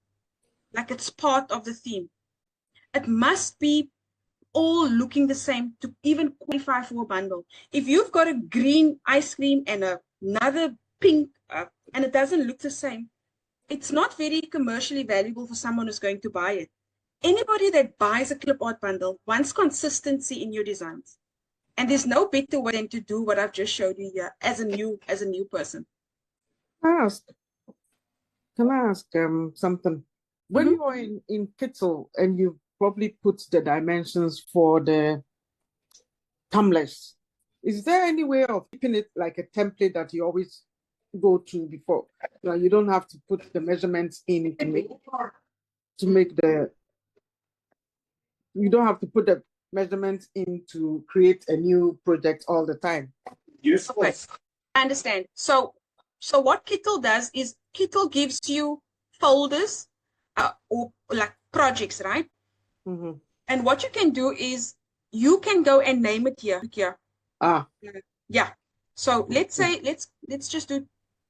like it's part of the theme. It must be all looking the same to even qualify for a bundle. If you've got a green ice cream and another pink, and it doesn't look the same, it's not very commercially valuable for someone who's going to buy it. Anybody that buys a clip art bundle wants consistency in your designs. And there's no better way than to do what I've just showed you here as a new person. Can I ask something? When you're in Kittle and you probably put the dimensions for the tumblers, is there any way of keeping it like a template that you always go to before? You don't have to put the measurements in to make the, you don't have to put the measurements in to create a new project all the time. Yes. Okay. I understand. So what Kittle does is Kittle gives you folders or like projects, right? Mm-hmm. And what you can do is you can go and name it here. Yeah. So let's say let's just do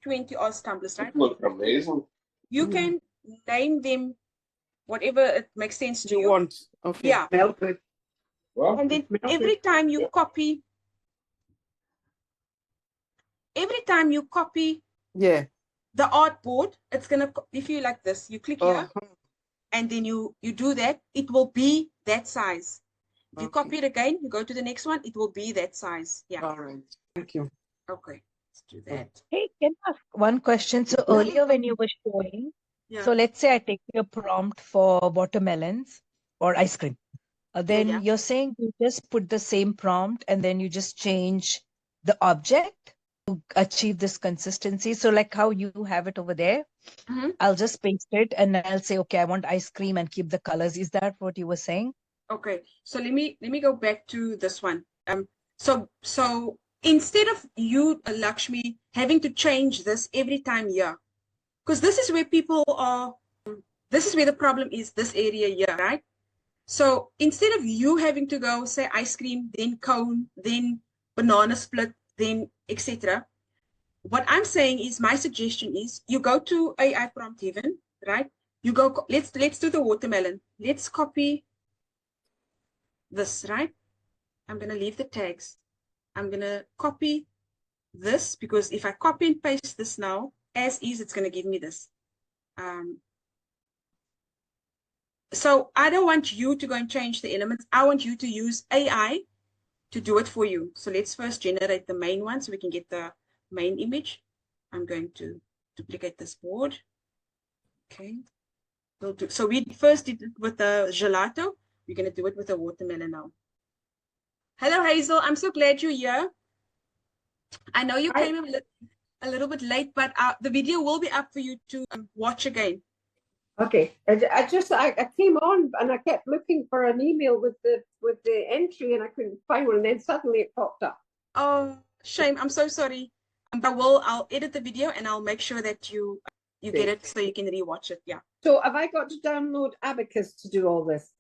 40oz tumblers, right? Look amazing. You can name them whatever it makes sense to you. Want. Okay. Yeah. Well, And then every time you copy yeah, the artboard, it's gonna, if you like this, you click here and then you do that, it will be that size. If you copy it again, you go to the next one, it will be that size. Yeah. All right. Thank you. Okay. Let's do that. Hey, can I ask one question? So earlier when you were showing, so let's say I take your prompt for watermelons or ice cream. Then you're saying you just put the same prompt and then you just change the object to achieve this consistency. So like how you have it over there, I'll just paste it and I'll say, okay, I want ice cream and keep the colors. Is that what you were saying? Okay. So let me go back to this one. So instead of you, Lakshmi, having to change this every time here, because this is where people are, this is where the problem is, this area here, right? So instead of you having to go say ice cream, then cone, then banana split, then etc. What I'm saying is, my suggestion is you go to AI Prompt Heaven, right? You go, let's do the watermelon. Let's copy this, right? I'm going to leave the tags. I'm going to copy this because if I copy and paste this now, as is, it's going to give me this. So I don't want you to go and change the elements. I want you to use AI to do it for you. So let's first generate the main one so we can get the main image. I'm going to duplicate this board. Okay. We'll do, so we first did it with the gelato. We're going to do it with the watermelon now. Hello, Hazel. I'm so glad you're here. I know you came a little bit late, but the video will be up for you to watch again. Okay, I came on and I kept looking for an email with the entry and I couldn't find one, and then suddenly it popped up. Oh, shame! I'm so sorry. But I'll edit the video and I'll make sure that you get it so you can rewatch it. Yeah. So have I got to download Abacus to do all this?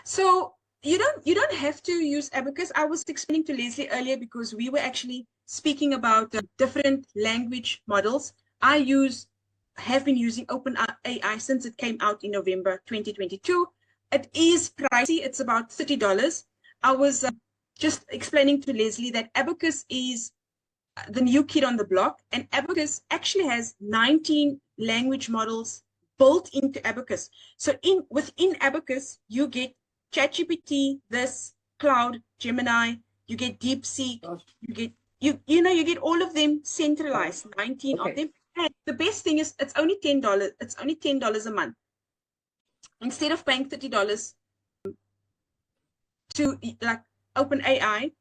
So you don't have to use Abacus. I was explaining to Leslie earlier because we were actually speaking about different language models. I have been using OpenAI since it came out in November 2022. It is pricey. It's about $30. I was just explaining to Leslie that Abacus is the new kid on the block, and Abacus actually has 19 language models built into Abacus. So within Abacus, you get ChatGPT, this Cloud, Gemini, you get DeepSeek, you get all of them centralized, 19 of them. And the best thing is it's only $10. It's only $10 a month. Instead of paying $30 to like OpenAI,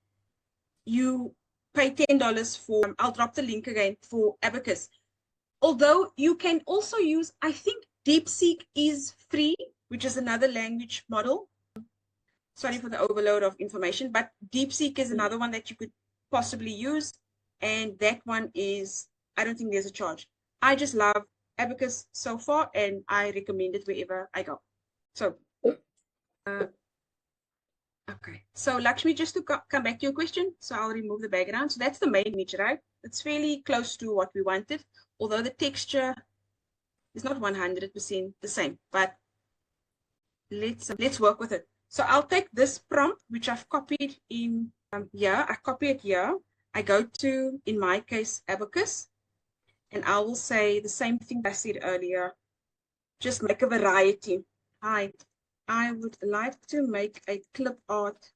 you pay $10 for, I'll drop the link again, for Abacus. Although you can also use, I think DeepSeek is free, which is another language model. Sorry for the overload of information, but DeepSeek is another one that you could possibly use. And that one is, I don't think there's a charge. I just love Abacus so far, and I recommend it wherever I go. So, okay. So Lakshmi, just to come back to your question, so I'll remove the background. So that's the main image, right? It's fairly close to what we wanted, although the texture is not 100% the same, but let's work with it. So I'll take this prompt, which I've copied in here. I copy it here. I go to, in my case, Abacus, and I will say the same thing I said earlier. Just make a variety. Hi, I would like to make a clip art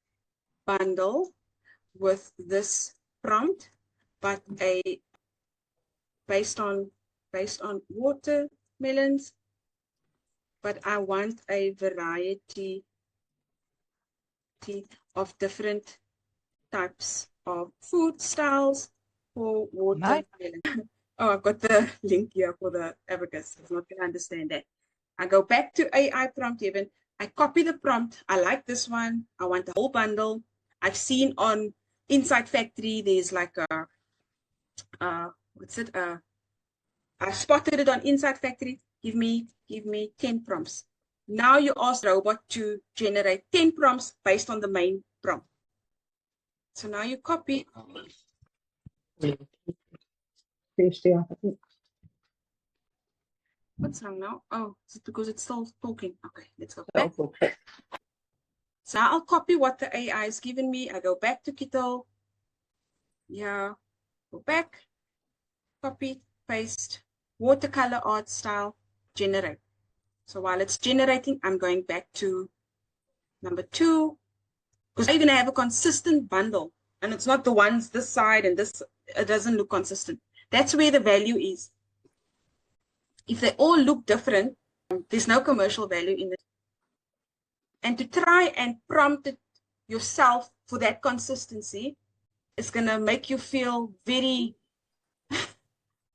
bundle with this prompt, but based on watermelons, but I want a variety of different types of food styles for watermelon. Oh, I've got the link here for the Abacus. I'm not going to understand that. I go back to AI Prompt Heaven. I copy the prompt. I like this one. I want the whole bundle. I've seen on Inside Factory, there's like a, what's it? I spotted it on Inside Factory. Give me 10 prompts. Now you ask the robot to generate 10 prompts based on the main prompt. So now you copy. What's wrong now? Oh, is it because it's still talking? Okay, let's go back. So now I'll copy what the AI has given me. I go back to Kittle. Yeah, go back, copy, paste, watercolor art style, generate. So while it's generating, I'm going back to number 2, because you're going to have a consistent bundle, and it's not the ones this side and this, it doesn't look consistent. That's where the value is. If they all look different, there's no commercial value in it. And to try and prompt it yourself for that consistency is going to make you feel very,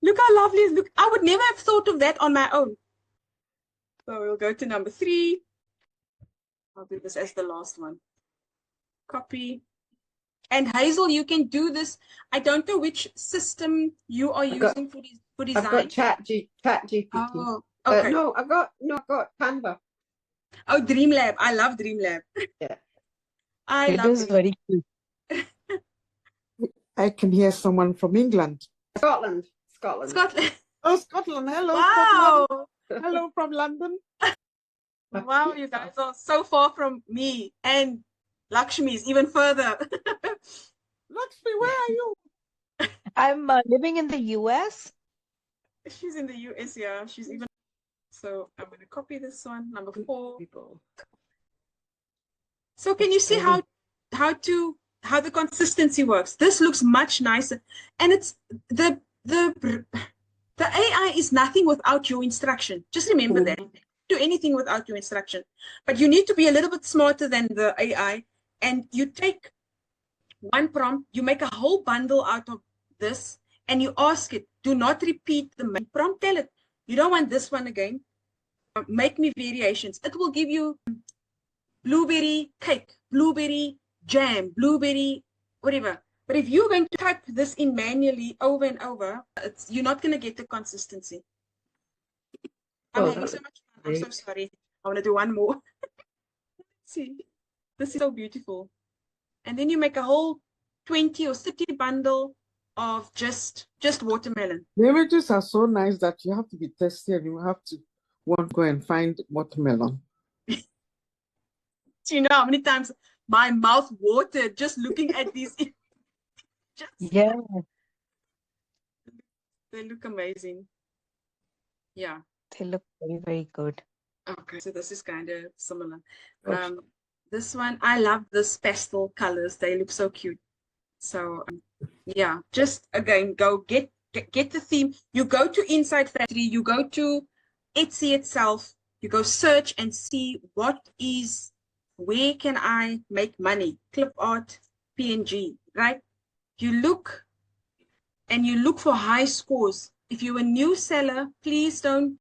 look how lovely it looks. I would never have thought of that on my own. So we'll go to number 3. I'll do this as the last one. Copy. And Hazel, you can do this. I don't know which system you are using for design. I've got ChatGPT. Oh, okay. No, I've got Canva. Oh, Dreamlab. I love Dreamlab. Yeah. It is very cute. I can hear someone from England. Scotland. Oh, Scotland. Hello, wow. Scotland. Hello from London. Wow, you guys are so far from me, and Lakshmi is even further. Lakshmi, where are you? I'm living in the US. She's in the US, yeah. She's even. So I'm going to copy this one, number 4. So can you see how the consistency works? This looks much nicer, and it's the AI is nothing without your instruction. Just remember that. Do anything without your instruction, but you need to be a little bit smarter than the AI, and you take one prompt, you make a whole bundle out of this, and you ask it, do not repeat the main prompt. Tell it, you don't want this one again. Make me variations. It will give you blueberry cake, blueberry jam, blueberry whatever. But if you're going to type this in manually over and over, you're not going to get the consistency. I'm having so much fun. I'm so sorry. I want to do one more. See, this is so beautiful. And then you make a whole 20 or 30 bundle of just watermelon. The images are so nice that you have to be testy and you have to want to go and find watermelon. Do you know how many times my mouth watered just looking at these? Yeah. They look amazing. Yeah. They look very, very good. Okay, so this is kind of similar. This one, I love this pastel colors. They look so cute. So yeah, just again, go get the theme. You go to Inside Factory, you go to Etsy itself, you go search and see where can I make money? Clip art, PNG, right? You look and you look for high scores. If you're a new seller, please don't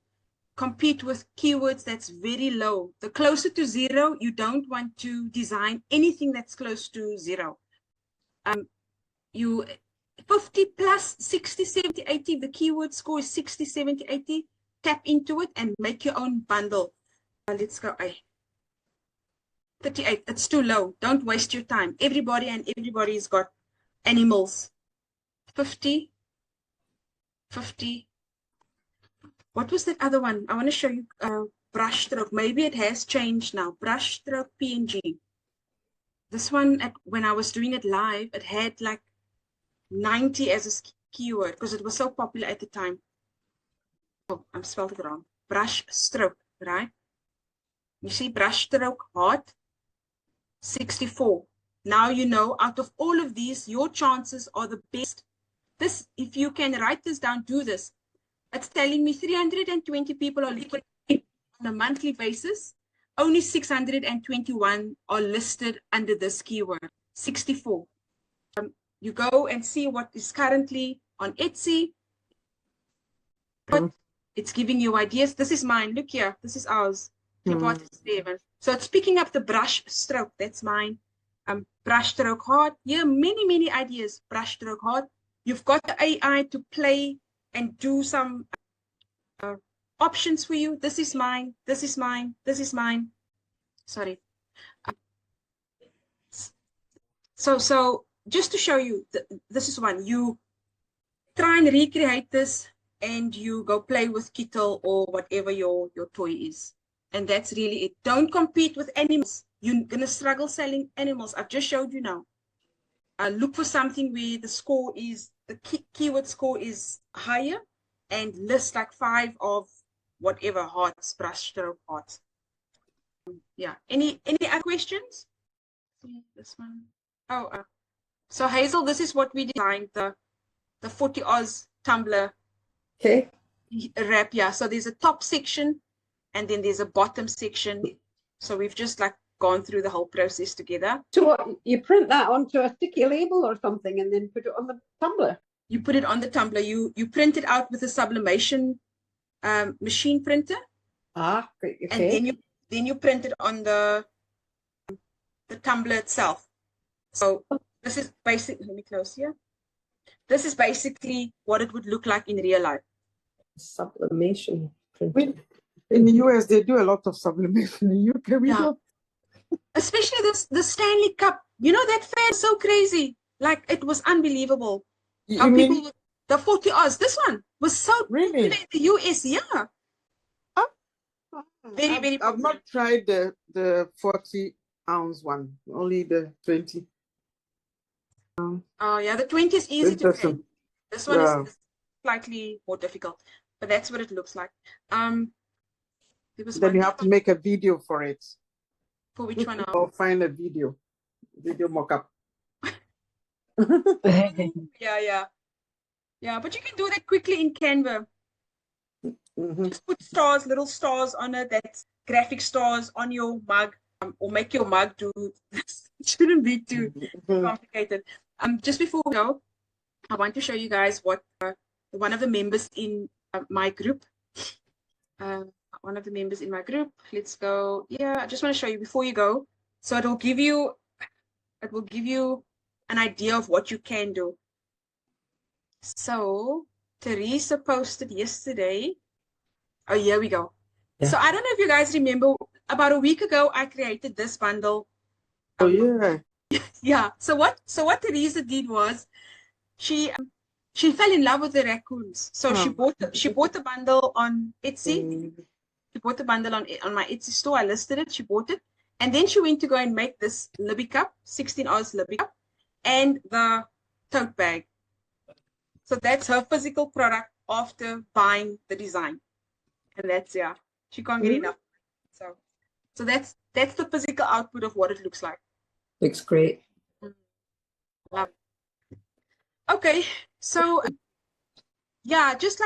compete with keywords that's very low. The closer to zero, you don't want to design anything that's close to zero. You 50 plus 60, 70, 80, the keyword score is 60, 70, 80. Tap into it and make your own bundle. Let's go. 38, it's too low. Don't waste your time. Everybody's got animals. 50. What was that other one? I want to show you brushstroke. Maybe it has changed now. Brushstroke PNG. This one, when I was doing it live, it had like 90 as a keyword because it was so popular at the time. Oh, I'm spelled it wrong. Brushstroke, right? You see brushstroke heart, 64. Now you know out of all of these, your chances are the best. This, if you can write this down, do this. It's telling me 320 people are looking on a monthly basis. Only 621 are listed under this keyword, 64. You go and see what is currently on Etsy. But it's giving you ideas. This is mine. Look here. This is ours. Clipartistry Heaven. So it's picking up the brush stroke. That's mine. Brush stroke heart. Yeah, many ideas. Brush stroke heart. You've got the AI to play and do some options for you. This is mine. This is mine. This is mine. Sorry. So just to show you, this is one. You try and recreate this and you go play with Kittle or whatever your toy is. And that's really it. Don't compete with animals. You're going to struggle selling animals. I've just showed you now. Look for something where the score is, the keyword score is higher and list like 5 of whatever hearts, brushstroke hearts. Yeah. Any other questions? This one. Oh, so Hazel, this is what we designed, the 40oz Tumbler wrap. Yeah. So there's a top section and then there's a bottom section. So we've just like gone through the whole process together. So what, you print that onto a sticky label or something and then put it on the tumbler? You put it on the tumbler. You print it out with a sublimation machine printer. Ah, great. Okay. And then you print it on the tumbler itself. So this is basically, let me close here. This is basically what it would look like in real life. Sublimation printer. In the US, they do a lot of sublimation. In the UK, we don't. Especially the Stanley Cup. You know, that fair is so crazy. Like, it was unbelievable. How people, the 40oz, this one was so really in the US, yeah. Very I've not tried the 40oz one, only the 20. Oh yeah, the 20 is easy to make. This one is slightly more difficult, but that's what it looks like. There was then you have to make a video for it. For which one? Or find a video mock-up. Yeah, but you can do that quickly in Canva. Just put stars, little stars on it. That's graphic stars on your mug. or make your mug do this. It shouldn't be too complicated. Just before we go, I want to show you guys what one of the members in my group. One of the members in my group. Let's go. Yeah, I just want to show you before you go. So it will give you an idea of what you can do. So Teresa posted yesterday. Oh, here we go. Yeah. So I don't know if you guys remember, about a week ago, I created this bundle. Oh yeah. Yeah. So what Teresa did was she fell in love with the raccoons. So she bought the bundle on Etsy. She bought the bundle on my Etsy store. I listed it. She bought it. And then she went to go and make this Libby cup, 16oz Libby cup, and the tote bag. So that's her physical product after buying the design. And that's, yeah, she can't get enough. So that's the physical output of what it looks like. Looks great. Love it. Okay, so yeah, just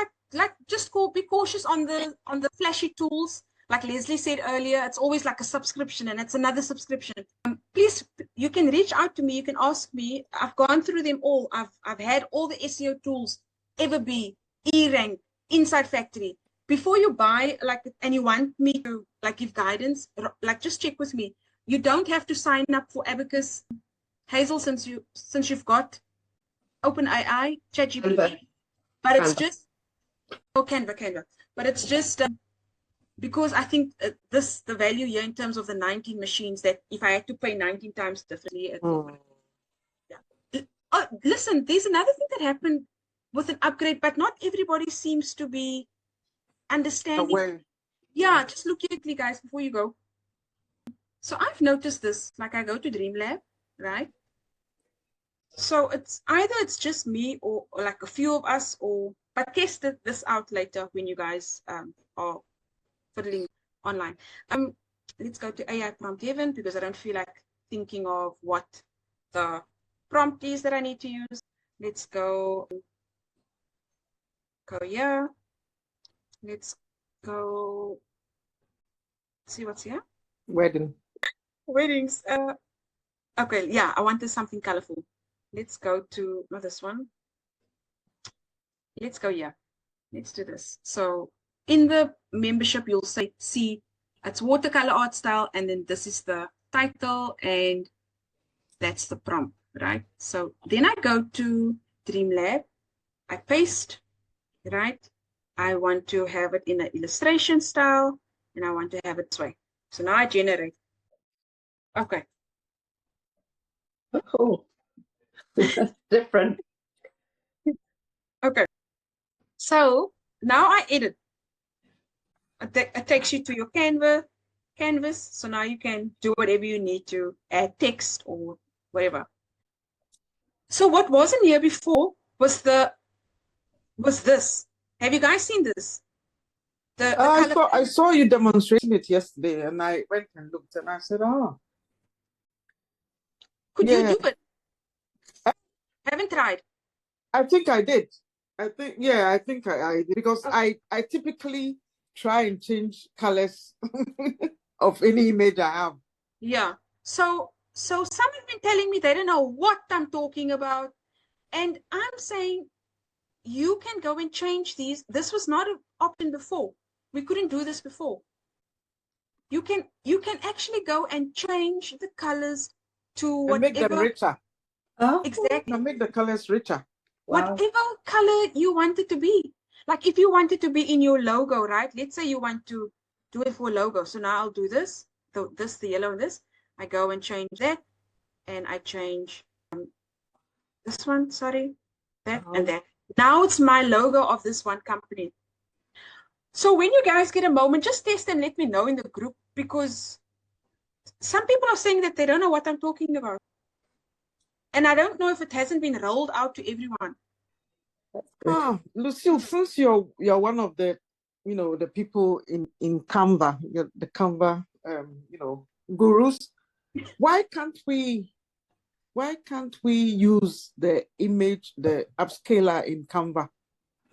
be cautious on the flashy tools. Like Leslie said earlier, it's always like a subscription, and it's another subscription. Please, you can reach out to me. You can ask me. I've gone through them all. I've had all the SEO tools, Everbee, eRank, Inside Factory. Before you buy, and you want me to give guidance, just check with me. You don't have to sign up for Abacus, Hazel, since you've got OpenAI, ChatGPT. But it's just Canva. But it's just because I think the value here in terms of the 19 machines, that if I had to pay 19 times differently, yeah. Listen, there's another thing that happened with an upgrade, but not everybody seems to be understanding. Aware. Yeah, just look quickly, guys, before you go. So I've noticed this, I go to DreamLab, right? So it's either it's just me or a few of us, but test this out later when you guys are fiddling online. Let's go to AI Prompt Heaven, because I don't feel like thinking of what the prompt is that I need to use. Let's go here. Let's go see what's here. Weddings. Okay, yeah, I wanted something colorful. Let's go to, not this one. Let's go here. Let's do this. So in the membership, you'll see it's watercolor art style, and then this is the title, and that's the prompt, right? So then I go to DreamLab, I paste, right? I want to have it in an illustration style, and I want to have it this way. So now I generate. Okay. Oh, that's different. Okay. So now I edit. It takes you to your canvas. So now you can do whatever you need to, add text or whatever. So what wasn't here before was this. Have you guys seen this? I saw you demonstrating it yesterday, and I went and looked, and I said, "Oh, could you do it?" Haven't tried. I think I did. I think I did, because I typically try and change colors of any image I have. Yeah. So some have been telling me they don't know what I'm talking about, and I'm saying you can go and change these. This was not an option before. We couldn't do this before. You can actually go and change the colors to whatever. And make them richer. Oh, Exactly. And make the colors richer. wow. Whatever color you want it to be. Like if you want it to be in your logo, right? Let's say you want to do it for logo. So now I'll do this, the yellow and this. I go and change that, and I change this one, sorry, that and that. Now it's my logo of this one company. So when you guys get a moment, just test and let me know in the group, because some people are saying that they don't know what I'm talking about. And I don't know if it hasn't been rolled out to everyone. Lucille, since you're one of the the people in Canva, the Canva gurus, why can't we use the image, the upscaler in Canva?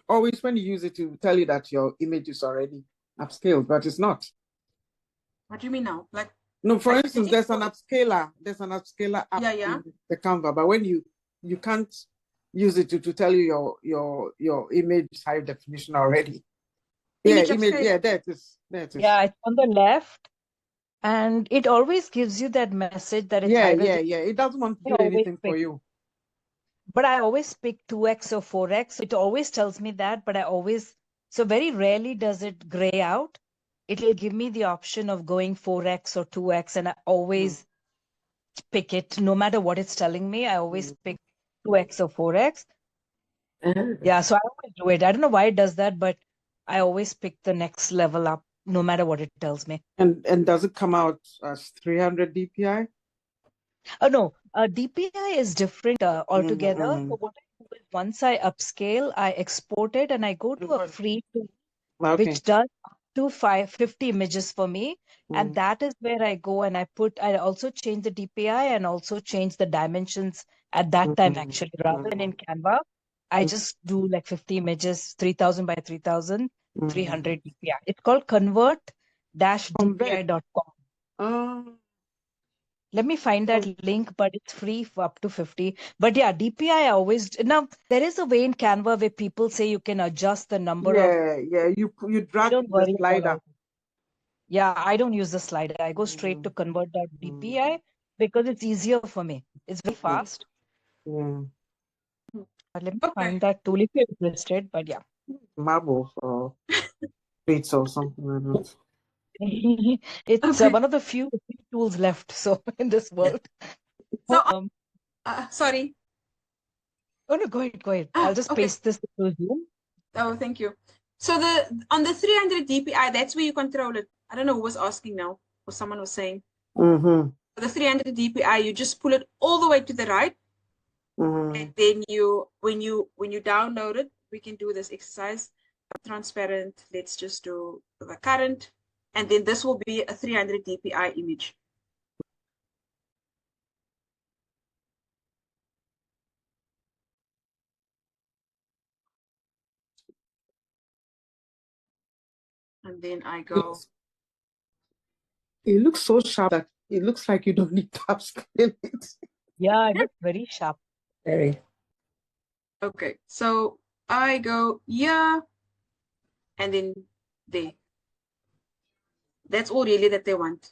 Always when you use it, to tell you that your image is already upscaled, but it's not. What do you mean now? No, for Like, instance, there's an upscaler. There's an upscaler app Yeah, yeah. in the Canva, but when you can't use it to tell you your image is high definition already. Image Image. upscaler. Yeah, there it is. There it is. Yeah, it's on the left, and it always gives you that message that it's high resolution. Yeah. It doesn't want to do I always anything for pick, you. but I always pick 2x or 4x. It always tells me that, but so very rarely does it gray out. It'll give me the option of going 4x or 2x, and I always pick it, no matter what it's telling me. I always pick 2x or 4x. Yeah, so I always do it. I don't know why it does that, but I always pick the next level up, no matter what it tells me. And does it come out as 300 DPI? Oh no, DPI is different altogether. So what I do is once I upscale, I export it and I go to a free tool Okay. which does up to 50 images for me. And that is where I go and I also change the DPI and also change the dimensions at that time, actually, rather than in Canva. I just do like 50 images, 3000 by 3000, 300 DPI. It's called convert-dpi.com. Let me find that link, but it's free for up to 50. But yeah, DPI now there is a way in Canva where people say you can adjust the number of. Yeah. You drag Don't the worry about slider. all. Yeah, I don't use the slider. I go straight to convert.dpi because it's easier for me. It's very fast. But let me find that tool if you're interested. But yeah. Marbles or bits or something like that. It's one of the few tools left so in this world. So, sorry. Oh no, go ahead. I'll just paste this to Zoom. Oh, thank you. So on the 300 DPI, that's where you control it. I don't know who was asking now, or someone was saying. The 300 DPI, you just pull it all the way to the right, and then when you download it, we can do this exercise. Transparent. Let's just do the current, and then this will be a 300 DPI image. And then I go. It looks so sharp that it looks like you don't need to upscale it. Yeah, it looks very sharp. Very. Okay, so I go here, and then there. That's all really that they want.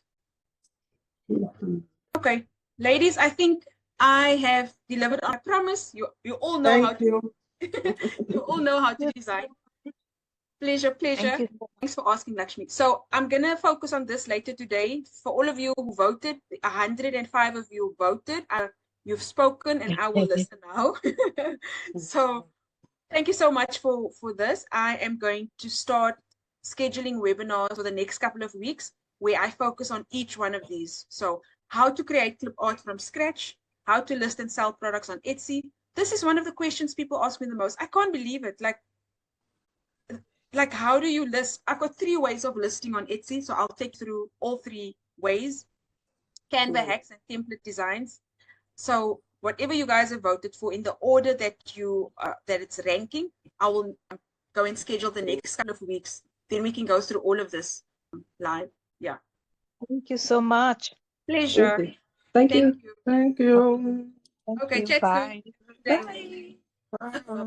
Okay, ladies, I think I have delivered on my promise. You all know how to you all know how to design. Pleasure. Thank you. Thanks for asking, Lakshmi. So I'm gonna focus on this later today. For all of you who voted, 105 of you voted. You've spoken, and I will listen now. So thank you so much for this. I am going to start scheduling webinars for the next couple of weeks where I focus on each one of these. So how to create clip art from scratch, how to list and sell products on Etsy. This is one of the questions people ask me the most. I can't believe it. Like how do you list? I've got 3 ways of listing on Etsy. So I'll take through all 3 ways. Canva hacks and template designs. So whatever you guys have voted for in the order that that it's ranking, I will go and schedule the next couple of weeks. Then we can go through all of this live. Yeah. Thank you so much. Pleasure. Thank you. Thank you. Okay, you. chat Bye. soon. Bye. Bye-bye.